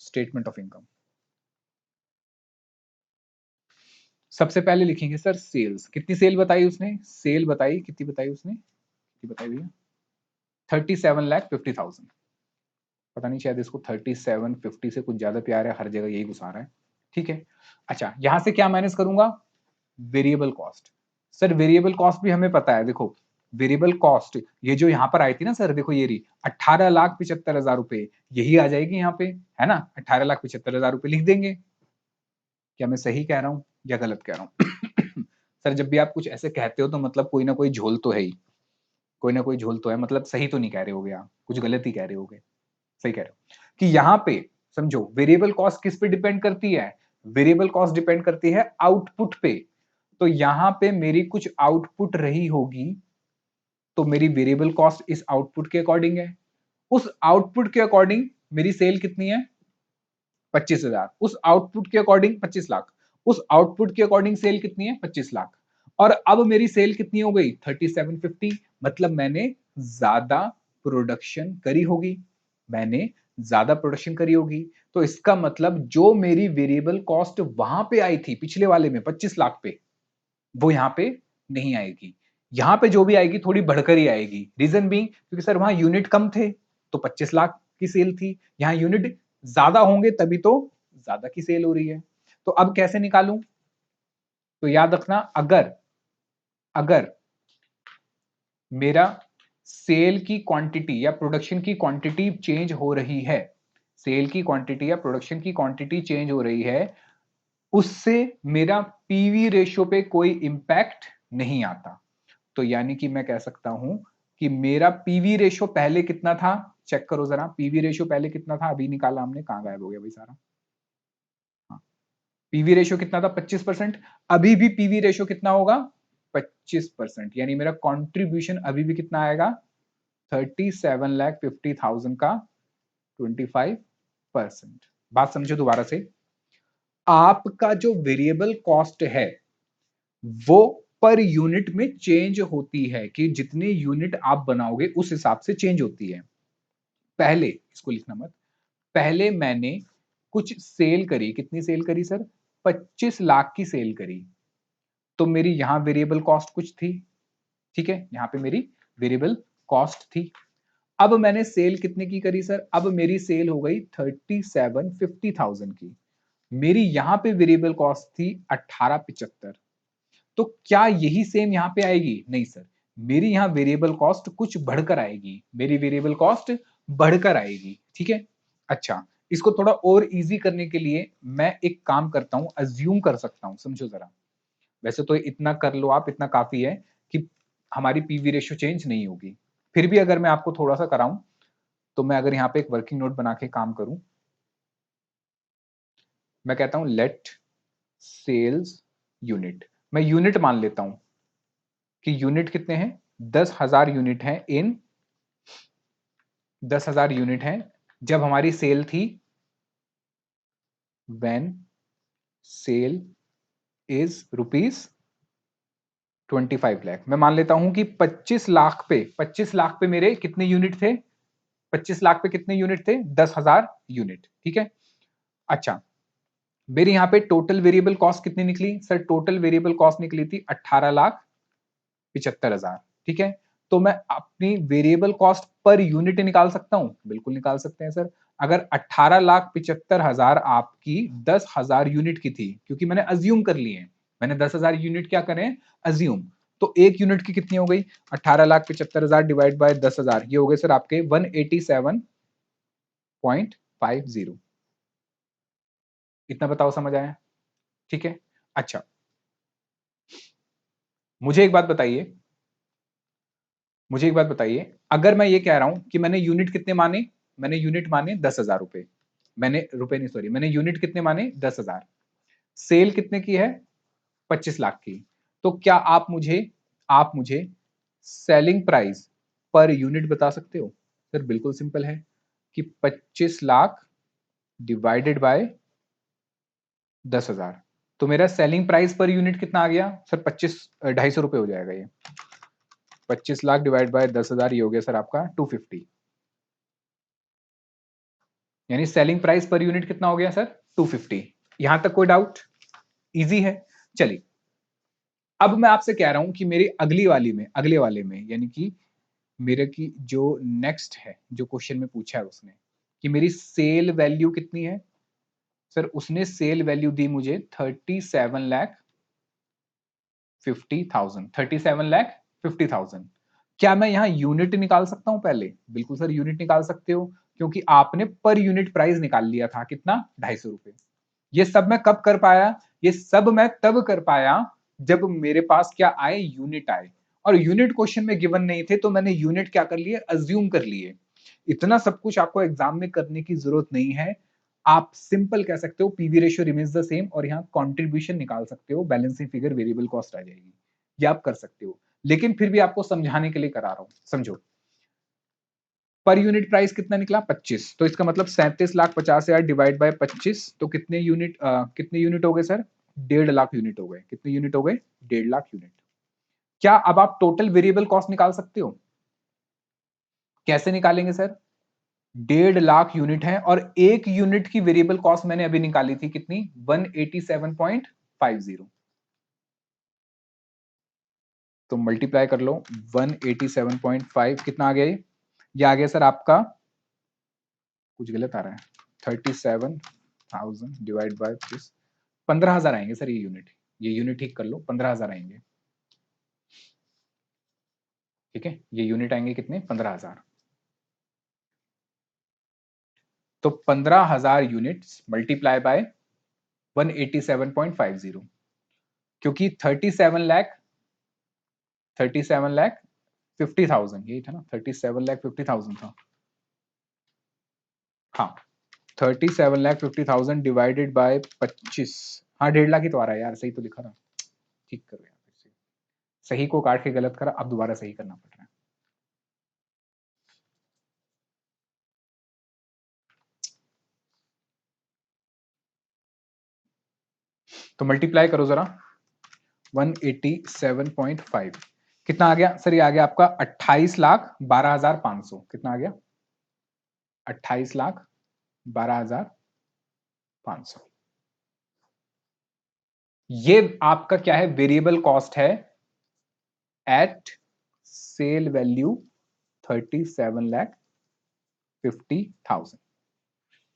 स्टेटमेंट ऑफ इनकम। सबसे पहले लिखेंगे सर सेल्स, कितनी सेल बताई उसने, सेल बताई कितनी बताई उसने, कितनी बताई भैया 37,50,000। पता नहीं शायद इसको 3750 से कुछ ज्यादा प्यार है, हर जगह यही घुसा रहा है। ठीक है, अच्छा यहां से क्या माइनस करूंगा, variable cost. Sir variable cost भी हमें पता है, देखो वेरिएबल कॉस्ट ये जो यहां पर आई थी ना सर, देखो ये रही 18,75,000 रुपए, यही आ जाएगी यहाँ पे, है ना, 18,75,000 रुपए लिख देंगे। क्या मैं सही कह रहा हूं या गलत कह रहा हूं? सर जब भी आप कुछ ऐसे कहते हो तो मतलब कोई ना कोई झोल तो है ही, कोई ना कोई झोल तो है, मतलब सही तो नहीं कह रहे होगे आप, कुछ गलत ही कह रहे होगे। सही कह रहे हो कि यहाँ पे समझो वेरिएबल कॉस्ट किस पे डिपेंड करती है, वेरिएबल कॉस्ट डिपेंड करती है आउटपुट पे। तो यहां पे मेरी कुछ आउटपुट रही होगी, तो मेरी वेरिएबल कॉस्ट इस आउटपुट के अकॉर्डिंग है। उस आउटपुट के अकॉर्डिंग मेरी सेल कितनी है 25,000, उस आउटपुट के अकॉर्डिंग 25 लाख, उस आउटपुट के अकॉर्डिंग सेल कितनी है 25 लाख। और अब मेरी सेल कितनी हो गई 3750, मतलब मैंने ज्यादा प्रोडक्शन करी होगी, मैंने ज्यादा प्रोडक्शन करी होगी। तो इसका मतलब जो मेरी वेरिएबल कॉस्ट वहां पे आई थी पिछले वाले में 25 लाख पे, वो यहां पे नहीं आएगी। यहां पे जो भी आएगी थोड़ी बढ़कर ही आएगी, रीजन बीइंग क्योंकि सर वहां यूनिट कम थे तो 25 लाख की सेल थी, यहां यूनिट ज्यादा होंगे तभी तो ज्यादा की सेल हो रही है। तो अब कैसे निकालूं, तो याद रखना अगर अगर मेरा सेल की क्वांटिटी या प्रोडक्शन की क्वांटिटी चेंज हो रही है, सेल की क्वांटिटी या प्रोडक्शन की क्वांटिटी चेंज हो रही है, उससे मेरा पीवी रेशियो पे कोई इंपैक्ट नहीं आता। तो यानी कि मैं कह सकता हूं कि मेरा पीवी रेशियो पहले कितना था, चेक करो जरा, पीवी रेशियो पहले कितना था, अभी निकाला हमने, कहां गायब हो गया भाई सारा। हाँ, पीवी रेशियो कितना था 25%, अभी भी पीवी रेशियो कितना होगा 25%, यानी मेरा कंट्रीब्यूशन अभी भी कितना आएगा 37,50,000 का 25%। बात समझो दोबारा से, आपका जो वेरिएबल कॉस्ट है वो पर यूनिट में चेंज होती है, कि जितने यूनिट आप बनाओगे उस हिसाब से चेंज होती है। पहले इसको लिखना मत, पहले मैंने कुछ सेल करी, कितनी सेल करी सर 25 लाख की सेल करी, तो मेरी यहां वेरिएबल कॉस्ट कुछ थी, ठीक है, यहां पे मेरी वेरिएबल कॉस्ट थी। अब मैंने सेल कितने की करी सर, अब मेरी सेल हो गई 37,50,000 की, मेरी यहां पे वेरिएबल कॉस्ट थी 1875। तो क्या यही सेम यहां पे आएगी, नहीं सर, मेरी यहां वेरिएबल कॉस्ट कुछ बढ़कर आएगी, मेरी वेरिएबल कॉस्ट बढ़कर आएगी, ठीक है। अच्छा, इसको थोड़ा और इजी करने के लिए मैं एक काम करता हूं, अज्यूम कर सकता हूं, समझो जरा, वैसे तो इतना कर लो आप, इतना काफी है कि हमारी पीवी रेशियो चेंज नहीं होगी। फिर भी अगर मैं आपको थोड़ा सा कराऊं, तो मैं अगर यहाँ पे एक वर्किंग नोट बना के काम करूं, मैं कहता हूं लेट सेल्स यूनिट, मैं यूनिट मान लेता हूं कि यूनिट कितने हैं 10,000 यूनिट हैं, इन 10,000 यूनिट हैं जब हमारी सेल थी, व्हेन सेल इज ₹25 लाख। मैं मान लेता हूं कि 25 लाख पे मेरे कितने यूनिट थे, 25 लाख पे कितने यूनिट थे 10,000 यूनिट, ठीक है। अच्छा, मेरी यहां पे टोटल वेरिएबल कॉस्ट कितनी निकली सर, टोटल वेरिएबल कॉस्ट निकली थी 18,75,000, ठीक है। तो मैं अपनी वेरिएबल कॉस्ट पर यूनिट निकाल सकता हूं, बिल्कुल निकाल सकते हैं सर। अगर 18,75,000 आपकी 10,000 यूनिट की थी, क्योंकि मैंने अज्यूम कर ली है, मैंने 10,000 यूनिट क्या करें अज्यूम, तो एक यूनिट की कितनी हो गई 18,75,000 डिवाइड बाय 10,000, ये हो गए सर आपके 187.50। इतना बताओ समझ आया, ठीक है। अच्छा, मुझे एक बात बताइए, मुझे एक बात बताइए, अगर मैं ये कह रहा हूं कि मैंने यूनिट कितने माने, मैंने यूनिट माने 10,000 रुपए, मैंने रुपए नहीं सॉरी, मैंने यूनिट कितने माने 10,000, सेल कितने की है 25 लाख की, तो क्या आप मुझे सेलिंग प्राइस पर यूनिट बता सकते हो सर, बिल्कुल सिंपल है कि 25 लाख डिवाइडेड बाय 10,000, तो मेरा सेलिंग प्राइस पर यूनिट कितना आ गया सर 2,500 रुपए हो जाएगा ये, 25 लाख डिवाइड बाय 10,000, ये हो गया सर आपका 250, यानी सेलिंग प्राइस पर यूनिट कितना हो गया सर 250। यहां तक कोई डाउट, इजी है। चलिए, अब मैं आपसे कह रहा हूं कि मेरी अगले वाले में यानी कि मेरे की जो नेक्स्ट है, जो क्वेश्चन में पूछा है उसने कि मेरी सेल वैल्यू कितनी है। सर उसने सेल वैल्यू दी मुझे 37,50,000। क्या मैं यहां यूनिट निकाल सकता हूं पहले? बिल्कुल सर, यूनिट निकाल सकते हो, क्योंकि आपने पर यूनिट प्राइस निकाल लिया था कितना, 250 रुपए। ये सब मैं कब कर पाया? ये सब मैं तब कर पाया जब मेरे पास क्या आए, यूनिट आए। और यूनिट क्वेश्चन में गिवन नहीं थे, तो मैंने यूनिट क्या कर लिए, अज्यूम कर लिए। इतना सब कुछ आपको एग्जाम में करने की जरूरत नहीं है। आप सिंपल कह सकते हो PV ratio remains the same, और यहाँ कंट्रीब्यूशन निकाल सकते हो, बैलेंसिंग फिगर वेरिएबल कॉस्ट आ जाएगी। ये आप कर सकते हो, लेकिन फिर भी आपको समझाने के लिए करा रहा हूं, समझो। पर यूनिट प्राइस कितना निकला, 25। तो इसका मतलब 37,50,000 डिवाइड बाय 25, तो कितने यूनिट हो गए सर, 1.5 लाख यूनिट हो गए। कितने यूनिट हो गए, 1.5 लाख यूनिट। क्या अब आप टोटल वेरिएबल कॉस्ट निकाल सकते हो? कैसे निकालेंगे सर? 1.5 लाख यूनिट है, और एक यूनिट की वेरिएबल कॉस्ट मैंने अभी निकाली थी कितनी, 187.50। तो मल्टीप्लाई कर लो, 187.5 कितना आ गया ये आ गया सर आपका, कुछ गलत आ रहा है, 37,000 डिवाइड बाय 15,000 आएंगे सर। ये यूनिट ठीक कर लो, 15,000 आएंगे। ठीक है, ये यूनिट आएंगे कितने, 15,000। तो 15,000 यूनिट्स मल्टीप्लाई बाय 187.50, क्योंकि 37,50,000 यही था ना, 37,50,000 था। हाँ, 37,50,000 डिवाइडेड बाय 25। हाँ, 1.5 लाख ही तो आ रहा है यार, सही तो लिखा था। ठीक करो यार, फिर से सही को काट के गलत करा, अब दोबारा सही करना पड़ रहा है। तो मल्टीप्लाई करो जरा, 187.5 कितना आ गया सर, ये आ गया आपका 28,12,500। कितना आ गया, 28,12,500। ये आपका क्या है, वेरिएबल कॉस्ट है एट सेल वैल्यू 37,50,000।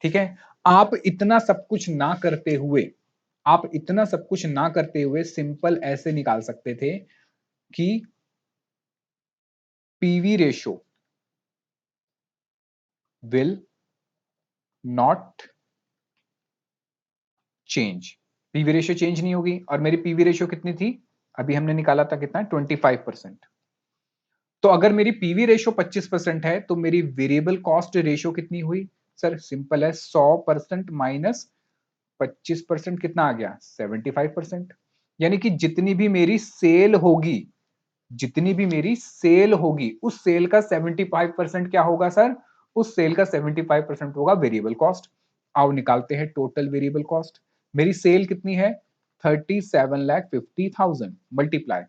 ठीक है, आप इतना सब कुछ ना करते हुए, सिंपल ऐसे निकाल सकते थे कि PV ratio will not change. PV ratio change नहीं होगी, और मेरी पीवी रेशियो कितनी थी, अभी हमने निकाला था कितना, 25%। तो अगर मेरी पीवी रेशियो 25% है, तो मेरी वेरिएबल कॉस्ट रेशियो कितनी हुई सर, सिंपल है, 100% माइनस 25% कितना आ गया, 75%। यानी कि जितनी भी मेरी सेल होगी, उस सेल का 75% क्या होगा सर, उस सेल का 75% होगा वेरिएबल कॉस्ट। आओ निकालते हैं टोटल वेरिएबल कॉस्ट। मेरी सेल कितनी है, 37,50,000 मल्टीप्लाई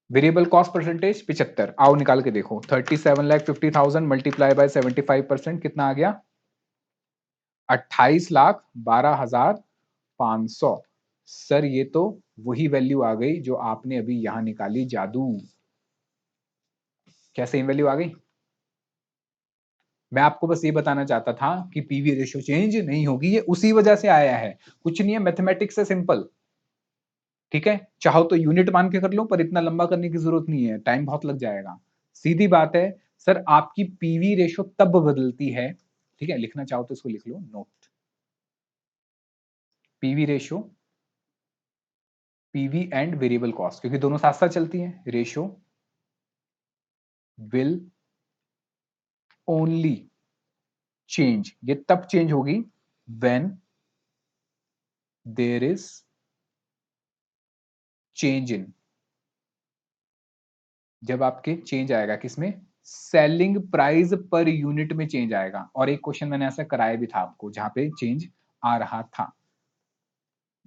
वेरिएबल कॉस्ट परसेंटेज 75। आओ निकाल के देखो, 37,50,000 मल्टीप्लाई बाय 75% कितना आ गया, 28,12,500। सर ये तो वही वैल्यू आ गई जो आपने अभी यहां निकाली, जादू। क्या सेम वैल्यू आ गई? मैं आपको बस ये बताना चाहता था कि पीवी रेशियो चेंज नहीं होगी, ये उसी वजह से आया है, कुछ नहीं है, मैथमेटिक्स से सिंपल। ठीक है, चाहो तो यूनिट मान के कर लो, पर इतना लंबा करने की जरूरत नहीं है, टाइम बहुत लग जाएगा। सीधी बात है सर, आपकी पीवी रेशियो तब बदलती है, ठीक है, लिखना चाहो तो इसको लिख लो, note, PV ratio, PV and variable cost, क्योंकि दोनों साथ साथ चलती हैं, रेशियो विल ओनली चेंज, ये तब चेंज होगी when there is change in, जब आपके चेंज आएगा किसमें, सेलिंग प्राइस पर यूनिट में चेंज आएगा। और एक क्वेश्चन मैंने ऐसा कराया भी था आपको, जहां पे चेंज आ रहा था।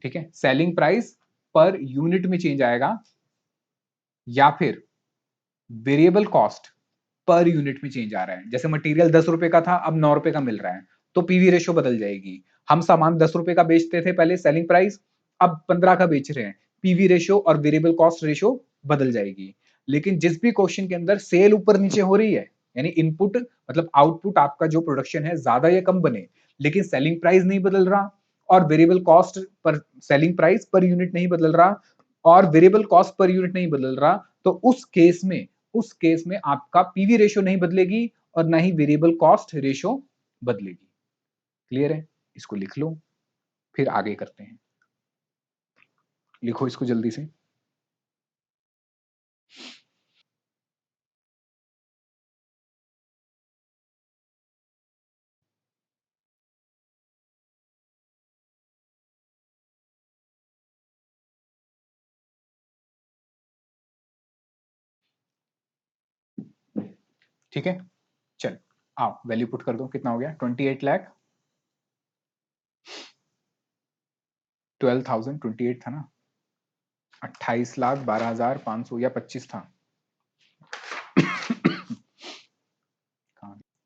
ठीक है, सेलिंग प्राइस पर यूनिट में चेंज आएगा, या फिर वेरिएबल कॉस्ट पर यूनिट में चेंज आ रहा है। जैसे मटेरियल 10 रुपए का था, अब 9 रुपए का मिल रहा है, तो पीवी रेशियो बदल जाएगी। हम सामान 10 रुपए का बेचते थे पहले, सेलिंग प्राइस, अब 15 का बेच रहे हैं, पीवी रेशो और वेरिएबल कॉस्ट रेशो बदल जाएगी। लेकिन जिस भी क्वेश्चन के अंदर सेल ऊपर नीचे हो रही है, यानी इनपुट मतलब आउटपुट आपका जो प्रोडक्शन है ज्यादा या कम बने, लेकिन सेलिंग प्राइस नहीं बदल रहा, और variable cost per selling price per unit नहीं बदल रहा, और वेरिएबल कॉस्ट पर यूनिट नहीं बदल रहा, तो उस केस में आपका पीवी रेशो नहीं बदलेगी और ना ही वेरिएबल कॉस्ट रेशो बदलेगी। क्लियर है? इसको लिख लो, फिर आगे करते हैं। लिखो इसको जल्दी से। ठीक है, चल आओ वैल्यू पुट कर दो। कितना हो गया? 28 लाख 12,000, 28 था ना, 28,12,500 या 25 था।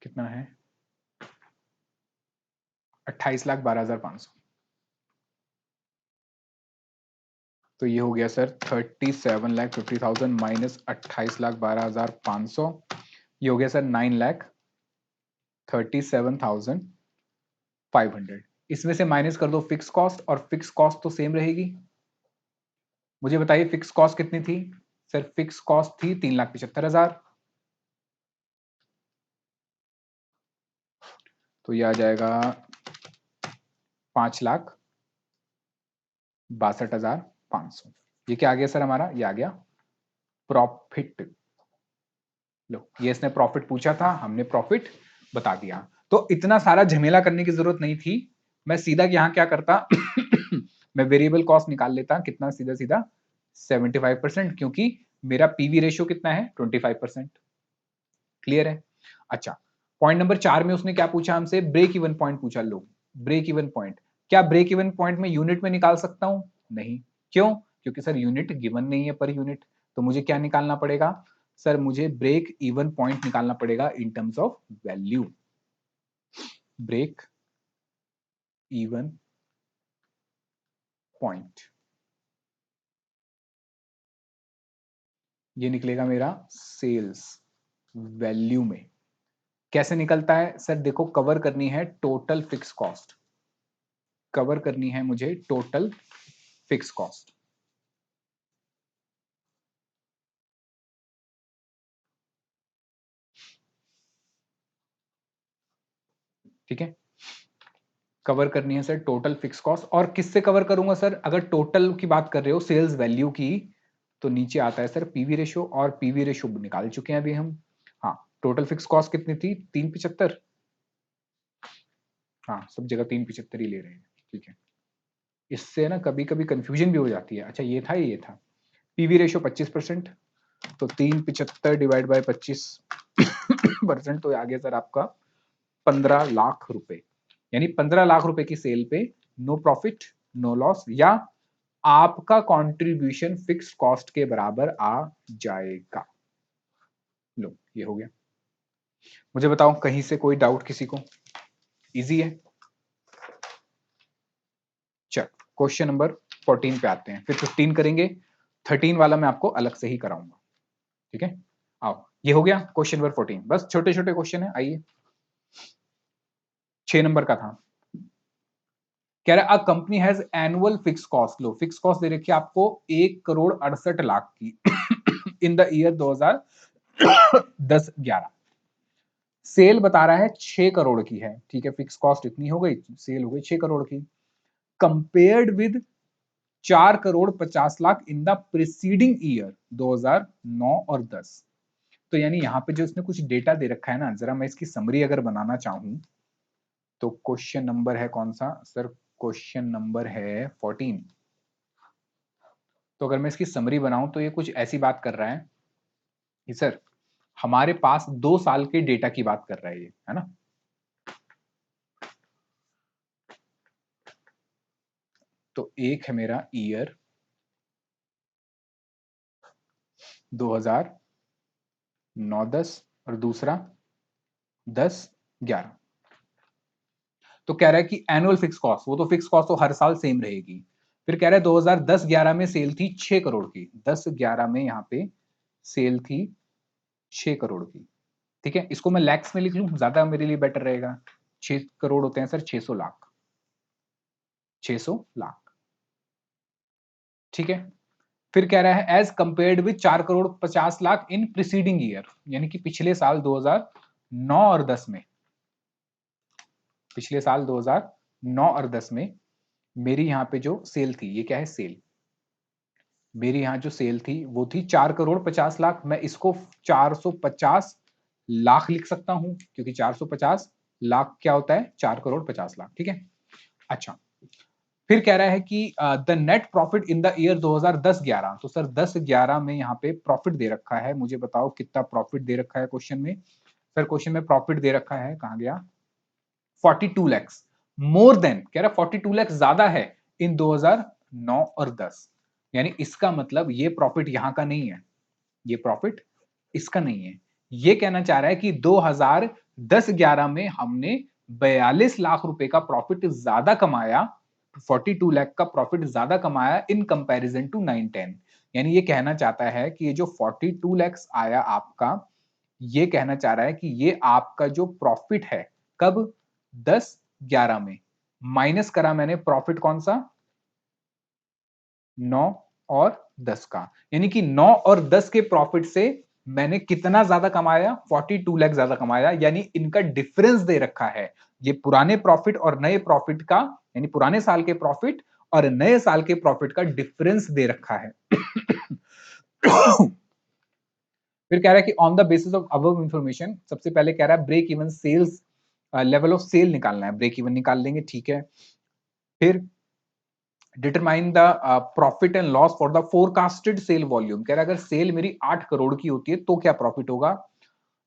कितना है? 28,12,500। तो ये हो गया सर 37,50,000 माइनस 28,12,500, ये हो गया सर 9,37,500। इसमें से माइनस कर दो फिक्स कॉस्ट, और फिक्स कॉस्ट तो सेम रहेगी। मुझे बताइए फिक्स कॉस्ट कितनी थी? सर फिक्स कॉस्ट थी 3,75,000। तो ये आ जाएगा 5,62,500। ये क्या आ गया सर हमारा? ये आ गया प्रॉफिट। लो, ये इसने प्रॉफिट पूछा था, हमने प्रॉफिट बता दिया। तो इतना सारा झमेला करने की जरूरत नहीं थी। मैं सीधा यहां क्या करता मैं वेरिएबल कॉस्ट निकाल लेता। कितना? सीधा सीधा 75%, क्योंकि मेरा पीवी रेशियो कितना है? 25%। क्लियर है? अच्छा, पॉइंट नंबर 4 में उसने क्या पूछा हमसे? ब्रेक इवन पॉइंट पूछा। लो, ब्रेक इवन पॉइंट, क्या ब्रेक इवन पॉइंट में यूनिट में निकाल सकता हूं? नहीं। क्यों? क्योंकि सर यूनिट गिवन नहीं है पर यूनिट। तो मुझे क्या निकालना पड़ेगा? सर मुझे ब्रेक इवन पॉइंट निकालना पड़ेगा in terms of value. Break even point, ये निकलेगा मेरा सेल्स वैल्यू में। कैसे निकलता है सर? देखो, कवर करनी है टोटल फिक्स कॉस्ट, कवर करनी है मुझे टोटल फिक्स कॉस्ट। ठीक है, कवर करनी है सर टोटल फिक्स कॉस्ट। और किससे कवर करूंगा सर? अगर टोटल की बात कर रहे हो सेल्स वैल्यू की, तो नीचे आता है सर पीवी रेशो, और पीवी रेशो निकाल चुके हैं अभी हम। हाँ, टोटल फिक्स कॉस्ट कितनी थी? 375। हाँ, सब जगह 375 ही ले रहे हैं। ठीक है, इससे ना कभी कभी कंफ्यूजन भी हो जाती है। अच्छा, ये था, ये था पीवी रेशो 25%, तो 375 डिवाइड बाय 25% तो आ गया सर आपका 15 लाख रुपए। यानी 15 लाख रुपए की सेल पे नो प्रॉफिट नो लॉस, या आपका कंट्रीब्यूशन फिक्स कॉस्ट के बराबर आ जाएगा। लो, ये हो गया। मुझे बताओ कहीं से कोई डाउट किसी को? इजी है। चल, क्वेश्चन नंबर 14 पे आते हैं, फिर 15 करेंगे। 13 वाला मैं आपको अलग से ही कराऊंगा। ठीक है, आओ। ये हो गया क्वेश्चन नंबर 14। बस छोटे छोटे क्वेश्चन है, आइए। 6 नंबर का था। कह रहा a company has annual fix cost. लो, फिक्स कॉस्ट दे रखी है आपको 1,68,00,000 की इन द ईयर 2010-11। सेल बता रहा है 6 करोड़ की है। ठीक है, फिक्स कॉस्ट इतनी हो गई, सेल हो गई 6 करोड़ की, compared with 4,50,00,000 in the preceding year 2009 और 10। तो यानी यहाँ पे जो इसने कुछ डेटा दे रखा है ना, जरा मैं इसकी समरी अगर बनाना चाहूं, तो क्वेश्चन नंबर है कौन सा सर? क्वेश्चन नंबर है 14। तो अगर मैं इसकी समरी बनाऊं तो ये कुछ ऐसी बात कर रहा है कि सर हमारे पास 2 साल के डेटा की बात कर रहा है ये, है ना। तो एक है मेरा ईयर 2009-10 और दूसरा 10-11। तो कह रहा है कि एनुअल फिक्स कॉस्ट, वो तो फिक्स कॉस्ट तो हर साल सेम रहेगी, फिर कह रहा है 2010-11 में सेल थी 6 करोड़ की, 10-11 में यहाँ पे सेल थी 6 करोड़ की, ठीक है। इसको मैं लैक्स में लिख लूं, ज्यादा मेरे लिए बेटर रहेगा। 6 करोड़ होते हैं सर 600 लाख, 600 लाख, ठीक है। फिर कह रहा है as compared with 4 crore 50 lakh in preceding year, यानी कि पिछले साल 2009 और 10 में, पिछले साल 2009 और 10 में मेरी यहाँ पे जो सेल थी, ये क्या है सेल, मेरी यहाँ जो सेल थी वो थी 4 करोड़ 50 लाख। मैं इसको 450 लाख लिख सकता हूं, क्योंकि 450 लाख क्या होता है 4 करोड़ 50 लाख, ठीक है। अच्छा, फिर कह रहा है कि the net profit in the year 2010-11, तो सर 10-11 में यहाँ पे प्रॉफिट दे रखा है, मुझे बताओ कितना प्रॉफिट दे रखा है क्वेश्चन में। सर क्वेश्चन में प्रॉफिट दे रखा है, कहां गया, 42 लैक्स, मोर देन, कह रहा 42 लैक्स ज्यादा है इन 2009 और 10, यानी इसका मतलब ये प्रॉफिट यहां का नहीं है, ये प्रॉफिट इसका नहीं है। ये कहना चाह रहा है कि 2010-11 में हमने 42 लाख रुपए का प्रॉफिट ज्यादा कमाया, 42 लाख का प्रॉफिट ज्यादा कमाया इन कंपैरिजन टू 9-10। यानी ये कहना चाहता है कि ये जो 42 लैक्स आया आपका, ये कहना चाह रहा है कि ये आपका जो प्रॉफिट है कब, 10-11 में, माइनस करा मैंने प्रॉफिट कौन सा, 9 और 10 का, यानी कि 9 और 10 के प्रॉफिट से मैंने कितना ज्यादा कमाया, 42 लाख ज्यादा कमाया, यानी इनका डिफरेंस दे रखा है। ये पुराने प्रॉफिट और नए प्रॉफिट का, यानी पुराने साल के प्रॉफिट और नए साल के प्रॉफिट का डिफरेंस दे रखा है। फिर कह रहा है कि on the basis of above information, सबसे पहले कह रहा है break even sales, level of sale निकालना है, ब्रेक इवन निकाल लेंगे, ठीक है। फिर determine the profit and loss for the forecasted sale volume, कह रहा है अगर सेल मेरी 8 करोड़ की होती है तो क्या प्रॉफिट होगा।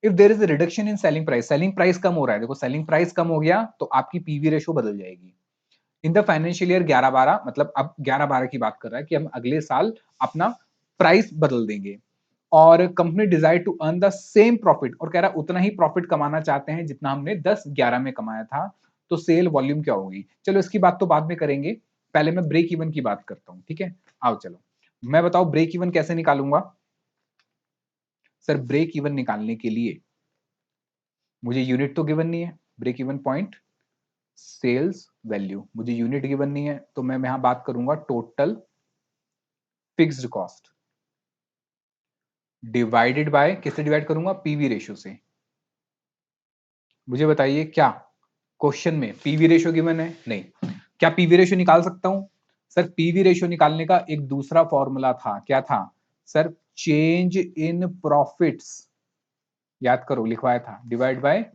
If there is a reduction in selling price, selling price कम हो रहा है, देखो सेलिंग प्राइस कम हो गया तो आपकी पीवी रेशो बदल जाएगी। इन द फाइनेंशियल ईयर 11-12, मतलब अब 11-12 की बात कर रहा है कि हम अगले साल अपना प्राइस बदल देंगे, और company desire to earn the same profit, और कह रहा है उतना ही प्रॉफिट कमाना चाहते हैं जितना हमने 10-11 में कमाया था, तो सेल वॉल्यूम क्या होगी। चलो इसकी बात तो बाद में करेंगे, पहले मैं ब्रेक इवन की बात करता हूं, ठीक है। आओ चलो, मैं बताओ ब्रेक इवन कैसे निकालूंगा। सर ब्रेक इवन निकालने के लिए मुझे यूनिट तो गिवन नहीं है, break even point sales value, मुझे यूनिट गिवन नहीं है, तो मैं यहां बात करूंगा total fixed cost divided by, किससे डिवाइड करूंगा, पीवी रेशियो से। मुझे बताइए क्या क्वेश्चन में पीवी रेशियो गिवन है, नहीं, क्या पीवी रेशियो निकाल सकता हूं। सर पीवी रेशियो निकालने का एक दूसरा फॉर्मूला था, क्या था सर, चेंज इन प्रॉफिट्स, याद करो लिखवाया था, divide by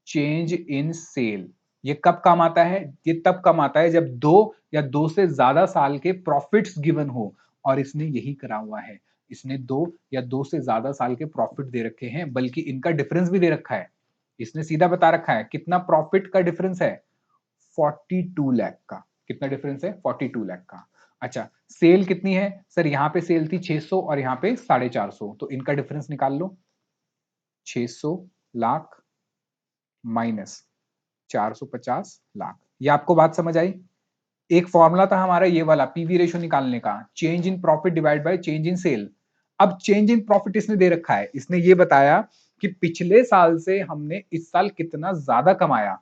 change in sale. ये कब काम आता है, ये तब काम आता है जब 2 या 2 से ज्यादा साल के प्रॉफिट्स गिवन हो, और इसने यही करा हुआ है, इसने 2 या 2 से ज्यादा साल के प्रॉफिट दे रखे हैं, बल्कि इनका डिफरेंस भी दे रखा है, इसने सीधा बता रखा है कितना प्रॉफिट का डिफरेंस है, 42 लाख का, कितना डिफरेंस है 42 लाख का। अच्छा सेल कितनी है सर, यहां पे सेल थी 600 और यहां पे 450, तो इनका डिफरेंस निकाल लो, 600 लाख माइनस 450 लाख। ये आपको बात समझ आई। एक फॉर्मूला था हमारा ये वाला पीवी रेशियो निकालने का, change in profit divide by change in sale. अब चेंज इन प्रॉफिट इसने दे रखा है, इसने ये बताया कि पिछले साल से हमने इस साल कितना ज्यादा कमाया,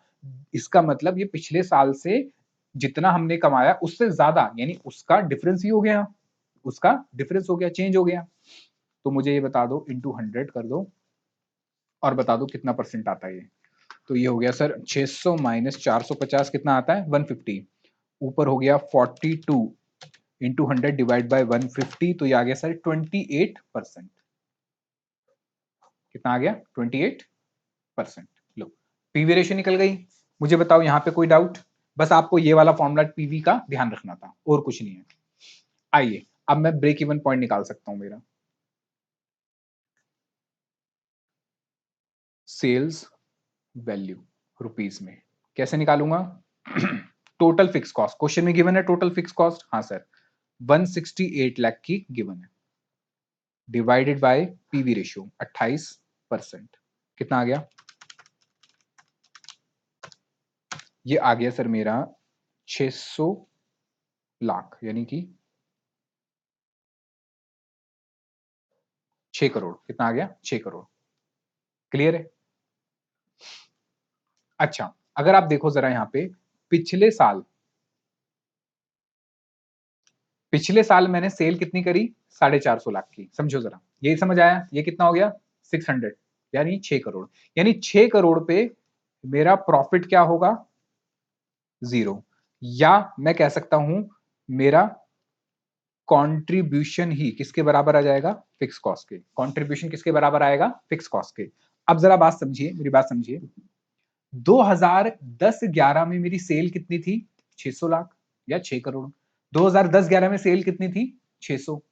इसका मतलब ये पिछले साल से जितना हमने कमाया उससे ज्यादा, यानी उसका डिफरेंस ही हो गया, उसका डिफरेंस हो गया, चेंज हो गया। तो मुझे ये बता दो इंटू 100 कर दो और बता दो कितना परसेंट आता है ये। तो ये हो गया सर 600 माइनस 450 कितना आता है 150, ऊपर हो गया 42 इंटू 100 डिवाइड बाय 150, तो ये आ गया सर 28%। कितना आ गया 28%। लो पीवी रेशियो निकल गई। मुझे बताओ यहां पे कोई डाउट, बस आपको ये वाला फॉर्मूला पीवी का ध्यान रखना था और कुछ नहीं है। आइए अब मैं ब्रेक इवन पॉइंट निकाल सकता हूं मेरा, सेल्स वैल्यू रुपीस में कैसे निकालूंगा। टोटल फिक्स कॉस्ट, क्वेश्चन में गिवन है टोटल फिक्स कॉस्ट, हाँ सर 168 लाख की गिवन है, डिवाइडेड बाय पीवी रेशियो 28%, कितना आ गया, ये आ गया सर मेरा 600 लाख यानी कि 6 करोड़। कितना आ गया? 6 करोड़। क्लियर है? अच्छा, अगर आप देखो जरा यहां पे, पिछले साल मैंने सेल कितनी करी? 450 लाख की। समझो जरा, यही समझ आया? ये कितना हो गया? 600, यानी 6 करोड़। यानी 6 करोड़ पे मेरा प्रॉफिट क्या होगा? 0। या मैं कह सकता हूं मेरा कंट्रीब्यूशन ही किसके बराबर आ जाएगा? फिक्स कॉस्ट के। कंट्रीब्यूशन किसके बराबर आएगा? फिक्स कॉस्ट के। अब जरा बात समझिए, मेरी बात समझिए। 2010-11 में मेरी सेल कितनी थी? 600 लाख या 6 करोड़। 2010-11 में सेल कितनी थी? 600।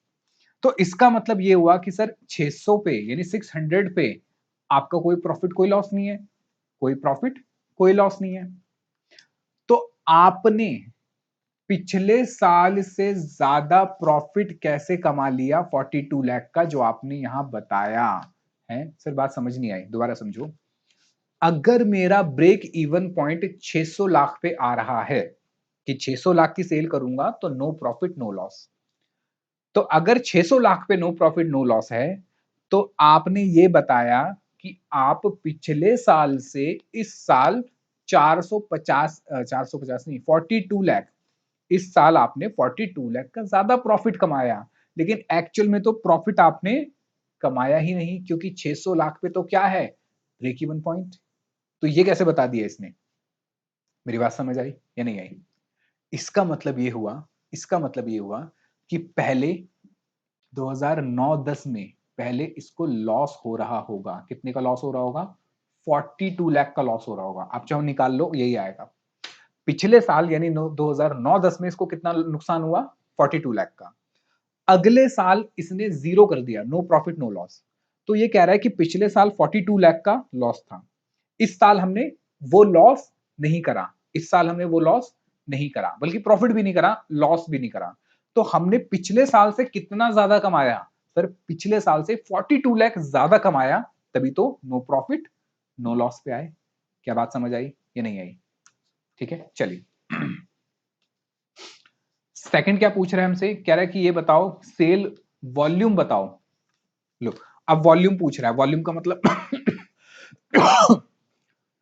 तो इसका मतलब ये हुआ कि सर 600 पे यानी 600 पे आपका कोई प्रॉफिट कोई लॉस नहीं है, कोई प्रॉफिट कोई लॉस नहीं है। तो आपने पिछले साल से ज्यादा प्रॉफिट कैसे कमा लिया 42 लाख का, जो आपने यहां बताया है? सर बात समझ नहीं आई, दोबारा समझो। अगर मेरा ब्रेक इवन पॉइंट 600 लाख पे आ रहा है कि 600 लाख की सेल करूंगा तो नो प्रॉफिट नो लॉस, तो अगर 600 लाख पे नो प्रॉफिट नो लॉस है, तो आपने ये बताया कि आप पिछले साल से इस साल 450 नहीं, 42 लाख, इस साल आपने 42 लाख का ज्यादा प्रॉफिट कमाया। लेकिन एक्चुअल में तो प्रॉफिट आपने कमाया ही नहीं, क्योंकि 600 लाख पे तो क्या है? Break even point. तो ये कैसे बता दिया इसने? मेरी बात समझ आई या नहीं आई? इसका मतलब ये हुआ, इसका मतलब ये हुआ कि पहले 2009-10 में पहले इसको लॉस हो रहा होगा। कितने का लॉस हो रहा होगा? 42 लाख का लॉस हो रहा होगा। आप चाहो निकाल लो, यही आएगा। पिछले साल यानी 2009-10 में इसको कितना नुकसान हुआ? 42 लाख का। अगले साल इसने जीरो कर दिया, नो प्रॉफिट नो लॉस। तो ये कह रहा है कि पिछले साल 42 लाख का लॉस था, इस साल हमने वो लॉस नहीं करा, इस साल हमने वो लॉस नहीं करा, बल्कि प्रॉफिट भी नहीं करा, लॉस भी नहीं करा। तो हमने पिछले साल से कितना ज्यादा कमाया? सर पिछले साल से 42 लाख ज्यादा कमाया, तभी तो नो प्रॉफिट नो लॉस पे आए। क्या बात समझ आई या नहीं आई? ठीक है, चलिए। सेकंड क्या पूछ रहा है हमसे? कह रहा है कि ये बताओ सेल वॉल्यूम बताओ। लो, अब वॉल्यूम पूछ रहा है। वॉल्यूम का मतलब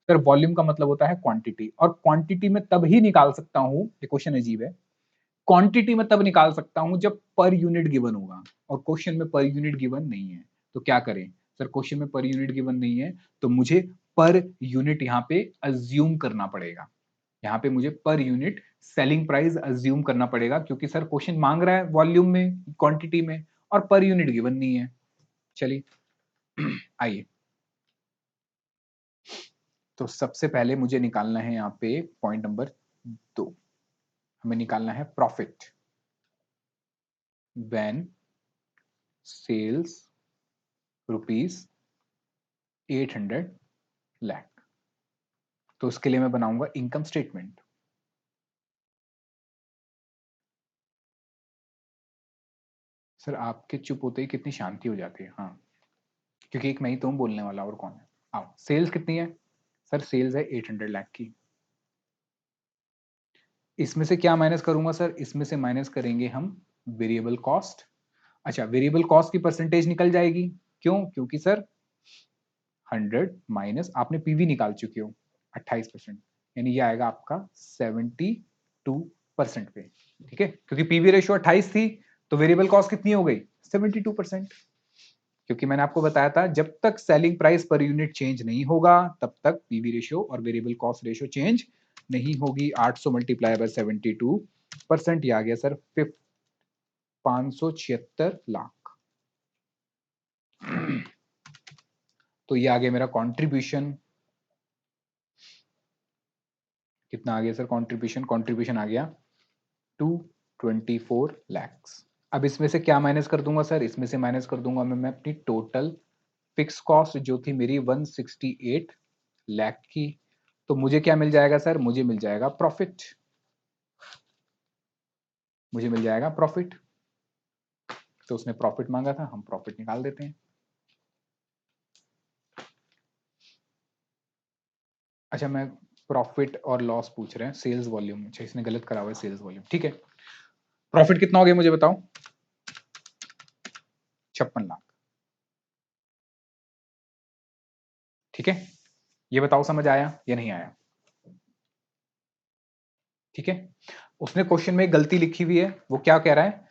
सर वॉल्यूम का मतलब होता है क्वांटिटी, और क्वांटिटी में तब ही निकाल सकता हूं, ये क्वेश्चन अजीब है, क्वांटिटी में तब निकाल सकता हूं जब पर यूनिट गिवन होगा, और क्वेश्चन में पर यूनिट गिवन नहीं है। तो क्या करें? सर क्वेश्चन में पर यूनिट गिवन नहीं है, तो मुझे पर यूनिट यहां पे अज्यूम करना पड़ेगा। यहाँ पे मुझे per unit selling price assume करना पड़ेगा, क्योंकि सर क्वेश्चन मांग रहा है वॉल्यूम में, क्वांटिटी में, और पर यूनिट गिवन नहीं है। चलिए आइए, तो सबसे पहले मुझे निकालना है यहाँ पे पॉइंट नंबर 2। हमें निकालना है profit when sales rupees 800 lakh. तो उसके लिए मैं बनाऊंगा इनकम स्टेटमेंट। सर आपके चुप होते ही कितनी शांति हो जाती है। हाँ, क्योंकि एक मैं ही तो हूं बोलने वाला, और कौन है? आओ, सेल्स कितनी है? सर सेल्स है 800 लाख की। इसमें से क्या माइनस करूंगा सर? इसमें से माइनस करेंगे हम वेरिएबल कॉस्ट। अच्छा, वेरिएबल कॉस्ट की परसेंटेज निकल जाएगी। क्यों? क्योंकि सर 100 माइनस आपने पीवी निकाल चुके हो 28%, यानी ये आएगा आपका 72% पे। ठीक है, क्योंकि पीवी रेशियो 28 थी, तो वेरिएबल कॉस्ट कितनी हो गई? 72%। क्योंकि मैंने आपको बताया था जब तक selling price per unit change नहीं होगा, तब तक पीवी रेशियो और वेरिएबल कॉस्ट रेशियो चेंज नहीं होगी। 800 मल्टीप्लाई बाय 72%, ये आ गया सर 576 लाख। तो ये आ गया मेरा कंट्रीब्यूशन। कितना आ गया सर कंट्रीब्यूशन? कंट्रीब्यूशन आ गया 224 लैक्स। अब इसमें से क्या माइनस कर दूंगा सर? इसमें से माइनस कर दूंगा मैं अपनी टोटल फिक्स कॉस्ट, जो थी मेरी 168 लाख की। तो मुझे क्या मिल जाएगा सर? मुझे मिल जाएगा प्रॉफिट। मुझे मिल जाएगा प्रॉफिट। तो उसने प्रॉफिट मांगा था, हम प्रॉफिट निकाल देते हैं। अच्छा, मैं प्रॉफिट और लॉस पूछ रहे हैं, सेल्स वॉल्यूम। अच्छा, इसने गलत करा हुआ है, सेल्स वॉल्यूम। ठीक है, प्रॉफिट कितना हो गया मुझे बताओ? 56 लाख। ठीक है, ये बताओ समझ आया या नहीं आया? ठीक है, उसने क्वेश्चन में गलती लिखी हुई है, वो क्या कह रहा है?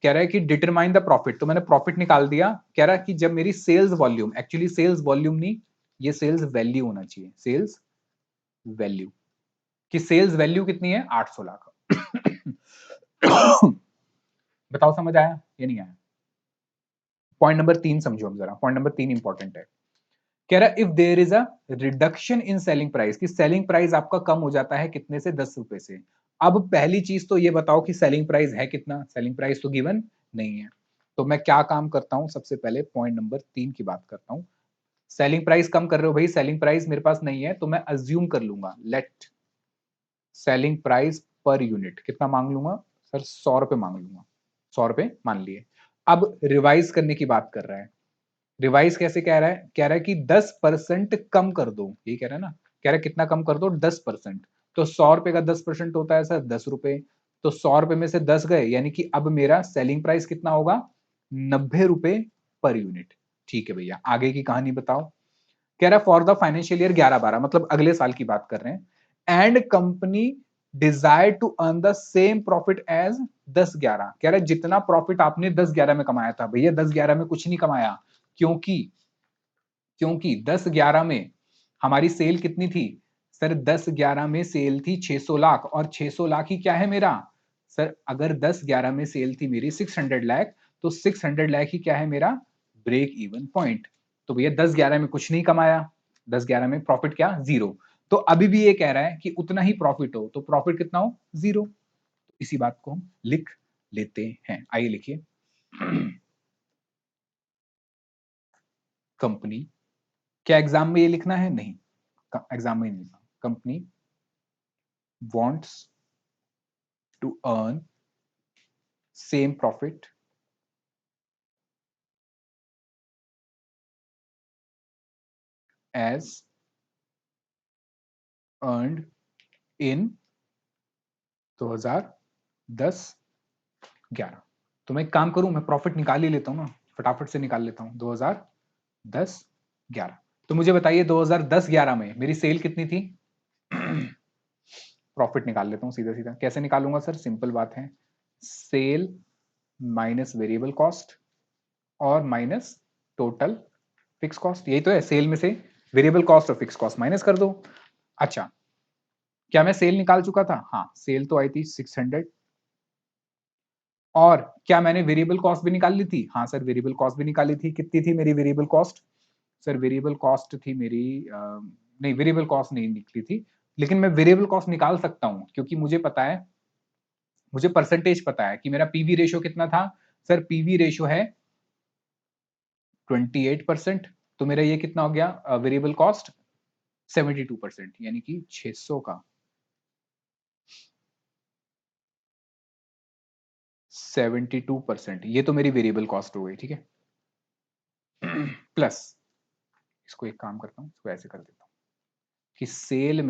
कह रहा है कि डिटरमाइन द प्रॉफिट, तो मैंने प्रॉफिट निकाल दिया। कह रहा है कि जब मेरी sales volume, actually sales volume नहीं, ये सेल्स वैल्यू होना चाहिए, सेल्स वैल्यू, कि सेल्स वैल्यू कितनी है? 800 लाख। बताओ समझ आया या नहीं आया? पॉइंट नंबर 3 समझो अब जरा, पॉइंट नंबर 3 इंपॉर्टेंट है। कह रहा है if there is a reduction in selling price, कि सेलिंग प्राइस आपका कम हो जाता है कितने से? 10 रुपए से। अब पहली चीज तो ये बताओ कि सेलिंग प्राइस है कितना? सेलिंग प्राइस तो गिवन नहीं है। तो मैं क्या काम करता हूं, सबसे पहले पॉइंट नंबर 3 की बात करता हूं। सेलिंग प्राइस कम कर रहे हो भाई, सेलिंग प्राइस मेरे पास नहीं है, तो मैं अज्यूम कर लूंगा, let selling price per unit कितना मांग लूंगा सर? 100 रुपए मांग लूंगा। 100 रुपए मान लिए। अब रिवाइज करने की बात कर रहा है। रिवाइज कैसे कह रहा है? कह रहा है कि 10% कम कर दो, ये कह रहा है ना। कह रहा है कितना कम कर दो? 10%। तो 100 रुपए का 10% होता है सर 10 रुपए। तो 100 रुपए में से 10 गए, यानी कि अब मेरा सेलिंग प्राइस कितना होगा? 90 रुपए पर यूनिट। ठीक है भैया, आगे की कहानी बताओ। कह रहा है फॉर द फाइनेंशियल ईयर 11-12, मतलब अगले साल की बात कर रहे हैं, and company desire to earn the same profit as 10-11। कह रहा है जितना प्रॉफिट आपने 10-11 में कमाया था, भैया 10-11 में कुछ नहीं कमाया, क्योंकि क्योंकि 10-11 में हमारी सेल कितनी थी सर? 10-11 में सेल थी 600 लाख, और 600 लाख ही क्या है मेरा सर? अगर 10-11 में सेल थी मेरी 600 लाख, तो 600 लाख ही क्या है मेरा? Break even point. तो भैया 10-11 में कुछ नहीं कमाया, 10-11 में प्रॉफिट क्या? जीरो। तो अभी भी ये कह रहा है कि उतना ही प्रॉफिट हो, तो प्रॉफिट कितना हो? जीरो। तो इसी बात को हम लिख लेते हैं, आइए लिखिए। कंपनी, क्या एग्जाम में ये लिखना है? नहीं, एग्जाम में नहीं लिखना। Company wants to earn same profit as earned in 2010-11। तो मैं एक काम करूं, मैं प्रॉफिट निकाल ही लेता हूं ना, फटाफट से निकाल लेता हूं। 2010-11, तो मुझे बताइए 2010-11 में मेरी सेल कितनी थी? प्रॉफिट निकाल लेता हूं सीधा सीधा। कैसे निकालूंगा सर? सिंपल बात है, सेल माइनस वेरिएबल कॉस्ट और माइनस टोटल फिक्स कॉस्ट, यही तो है। सेल में से वेरिएबल कॉस्ट और फिक्स कॉस्ट माइनस कर दो। अच्छा, क्या मैं सेल निकाल चुका था? हाँ, सेल तो आई थी 600। और क्या मैंने वेरिएबल कॉस्ट भी निकाल ली थी? हाँ सर, वेरिएबल कॉस्ट भी निकाली थी। कितनी थी मेरी variable cost? Sir variable cost थी मेरी नहीं, वेरिएबल कॉस्ट नहीं निकली थी, लेकिन मैं वेरिएबल कॉस्ट निकाल सकता हूं, क्योंकि मुझे पता है, मुझे परसेंटेज पता है कि मेरा पीवी रेशियो कितना था। सर पीवी रेशियो है 28%। तो मेरा ये कितना हो गया वेरिएबल कॉस्ट? 72%, यानी कि 600 का 72%, ये तो मेरी वेरिएबल कॉस्ट हो गई। ठीक है, प्लस इसको एक काम करता हूं, इसको ऐसे कर देता हूं कि सेल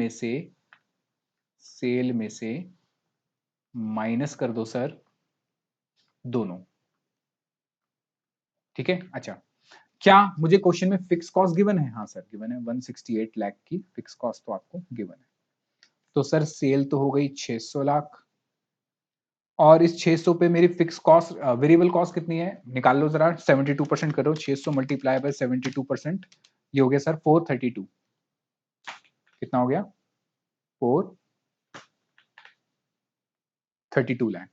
में से माइनस कर दो सर दोनों। ठीक है, अच्छा, क्या मुझे क्वेश्चन में फिक्स कॉस्ट गिवन है? हाँ सर गिवन है, 168 लाख की फिक्स कॉस्ट तो आपको गिवन है। तो सर सेल तो हो गई 600 लाख, और इस 600 पे मेरी फिक्स कॉस्ट, वेरिएबल कॉस्ट कितनी है? निकाल लो जरा, 72% करो, 600 मल्टीप्लाई बाय 72%, ये हो गया सर 432। कितना हो गया? 432 लाख।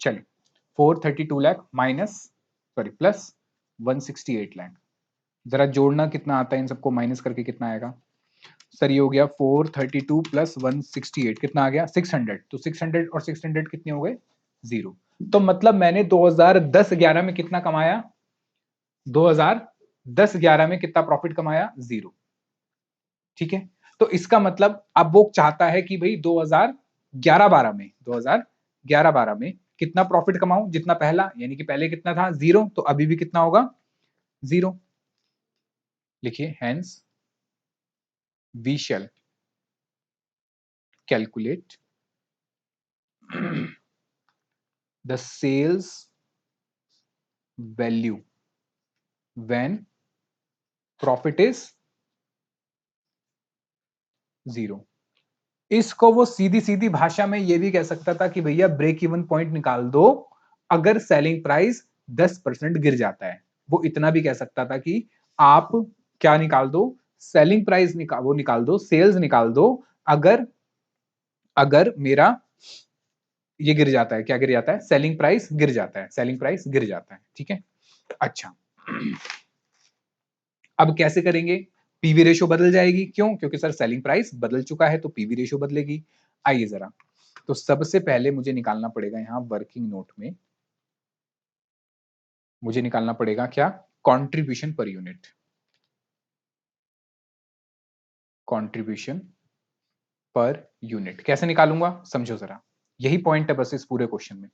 चलिए, 432 lakh minus, sorry plus 168 lakh, जरा जोड़ना कितना आता है इन सबको माइनस करके, कितना आएगा सर? ये हो गया 432 प्लस 168, कितना आ गया? 600। तो 600 और 600 कितने हो गए? जीरो। तो मतलब मैंने 2010-11 में कितना कमाया? 2010-11 में कितना प्रॉफिट कमाया? जीरो। ठीक है, तो इसका मतलब अब वो चाहता है कि भाई 2011-12 में कितना प्रॉफिट कमाऊं, जितना पहला, यानी कि पहले कितना था 0, तो अभी भी कितना होगा 0। लिखिए hence we shall calculate the sales value when profit is 0। इसको वो सीधी सीधी भाषा में ये भी कह सकता था कि भैया ब्रेक इवन पॉइंट निकाल दो अगर सेलिंग प्राइस 10% गिर जाता है। वो इतना भी कह सकता था कि आप क्या निकाल दो, सेलिंग प्राइस निकाल दो, सेल्स निकाल दो अगर अगर मेरा ये गिर जाता है, क्या गिर जाता है, सेलिंग प्राइस गिर जाता है, सेलिंग प्राइस गिर जाता है। ठीक है, अच्छा अब कैसे करेंगे, पीवी रेशियो बदल जाएगी, क्यों, क्योंकि सर सेलिंग प्राइस बदल चुका है तो पीवी रेशियो बदलेगी। आइए जरा, तो सबसे पहले मुझे निकालना पड़ेगा यहां वर्किंग नोट में, मुझे निकालना पड़ेगा क्या, contribution per unit, contribution per unit कैसे निकालूंगा समझो जरा, यही पॉइंट है बस इस पूरे क्वेश्चन में।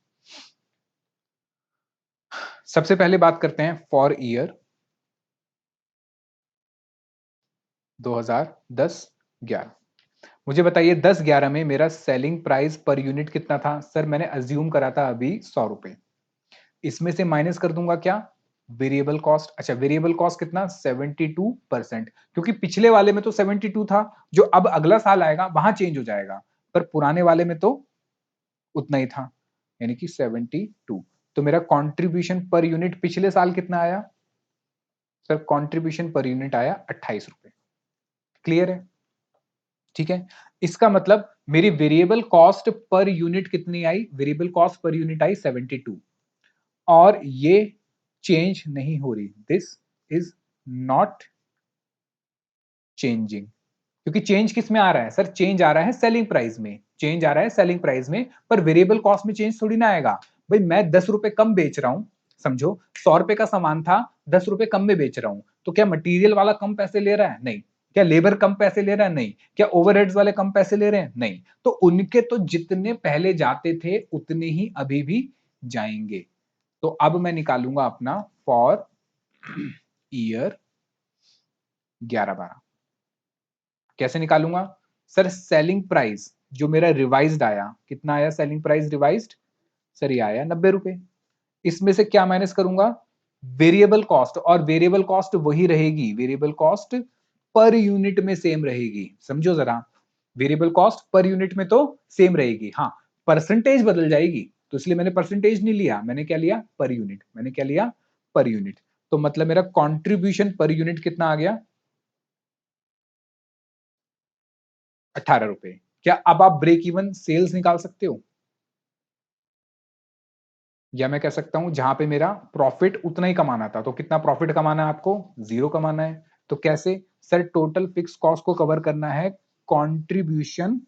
सबसे पहले बात करते हैं फॉर ईयर 2010-11। मुझे बताइए 10-11 में मेरा सेलिंग प्राइस पर यूनिट कितना था, सर मैंने अज्यूम करा था अभी 100 रुपए, इसमें से माइनस कर दूंगा क्या, वेरिएबल कॉस्ट। अच्छा वेरिएबल कॉस्ट कितना, 72%, क्योंकि पिछले वाले में तो 72 था, जो अब अगला साल आएगा वहां चेंज हो जाएगा, पर पुराने वाले में तो उतना ही था, यानी कि 72। तो मेरा कंट्रीब्यूशन पर यूनिट पिछले साल कितना आया, सर कंट्रीब्यूशन पर यूनिट आया 28 रुपए। क्लियर है, ठीक है, इसका मतलब मेरी वेरिएबल कॉस्ट पर यूनिट कितनी आई, वेरिएबल कॉस्ट पर यूनिट आई 72, और ये चेंज नहीं हो रही, दिस इज नॉट चेंजिंग, क्योंकि चेंज किस में आ रहा है, सर चेंज आ रहा है सेलिंग प्राइस में, चेंज आ रहा है सेलिंग प्राइस में, पर वेरिएबल कॉस्ट में चेंज थोड़ी ना आएगा। भाई मैं 10 रुपए कम बेच रहा हूं, समझो 100 रुपए का सामान था, 10 रुपए कम में बेच रहा हूं, तो क्या मटेरियल वाला कम पैसे ले रहा है, नहीं। क्या लेबर कम पैसे ले रहा है, नहीं। क्या ओवरहेड्स वाले कम पैसे ले रहे हैं, नहीं। तो उनके तो जितने पहले जाते थे उतने ही अभी भी जाएंगे। तो अब मैं निकालूंगा अपना फॉर ईयर 11-12। कैसे निकालूंगा, सर सेलिंग प्राइस जो मेरा रिवाइज्ड आया, कितना आया सेलिंग प्राइस रिवाइज्ड, सर ये आया 90 रुपए, इसमें से क्या माइनस करूंगा, वेरिएबल कॉस्ट, और वेरिएबल कॉस्ट वही रहेगी, वेरिएबल कॉस्ट पर यूनिट में सेम रहेगी, समझो जरा, वेरिएबल कॉस्ट पर यूनिट में तो सेम रहेगी, हाँ परसेंटेज बदल जाएगी, तो इसलिए मैंने परसेंटेज नहीं लिया, मैंने क्या लिया, पर यूनिट, मैंने क्या लिया, पर यूनिट। तो मतलब मेरा कंट्रीब्यूशन पर यूनिट कितना आ गया, 18 रुपए। क्या अब आप ब्रेक इवन सेल्स निकाल सकते हो, या मैं कह सकता हूं जहां पे मेरा प्रॉफिट उतना ही कमाना था, तो कितना प्रॉफिट कमाना है आपको, 0 कमाना है, तो कैसे, सर टोटल फिक्स कॉस्ट को कवर करना है कंट्रीब्यूशन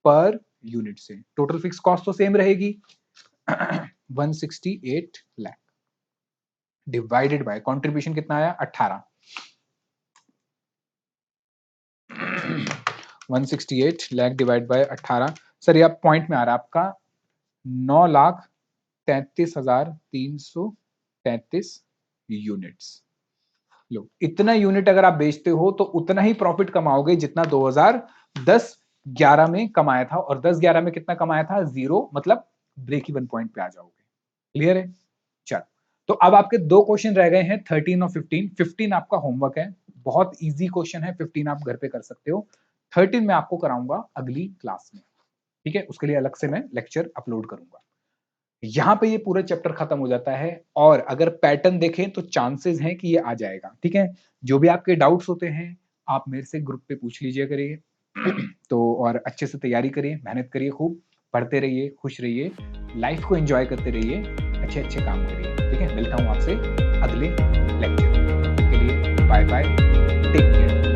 पर यूनिट से, टोटल फिक्स कॉस्ट तो सेम रहेगी 168 लाख डिवाइडेड बाय कंट्रीब्यूशन कितना आया 18, 168 लाख डिवाइड बाय 18, सर ये पॉइंट में आ रहा है आपका 9,33,333 यूनिट्स। लो इतना यूनिट अगर आप बेचते हो तो उतना ही प्रॉफिट कमाओगे जितना 2010-11 में कमाया था, और 10-11 में कितना कमाया था, 0, मतलब ब्रेक इवन पॉइंट पे आ जाओगे। क्लियर है, चलो तो अब आपके दो क्वेश्चन रह गए हैं 13 और 15। 15 आपका होमवर्क है, बहुत इजी क्वेश्चन है, 15 आप घर पे कर सकते हो, 13 मैं आपको कराऊंगा अगली क्लास में, ठीक है, उसके लिए अलग से मैं लेक्चर अपलोड करूंगा। यहां पे ये पूरा चैप्टर खत्म हो जाता है, और अगर पैटर्न देखें तो चांसेस हैं कि ये आ जाएगा, ठीक है। जो भी आपके डाउट्स होते हैं आप मेरे से ग्रुप पे पूछ लीजिए करिए तो और अच्छे से तैयारी करिए, मेहनत करिए, खूब पढ़ते रहिए, खुश रहिए, लाइफ को एंजॉय करते रहिए, अच्छे अच्छे काम करिए, ठीक है। मिलता हूं आपसे अगले लेक्चर के लिए, बाय बाय, टेक केयर।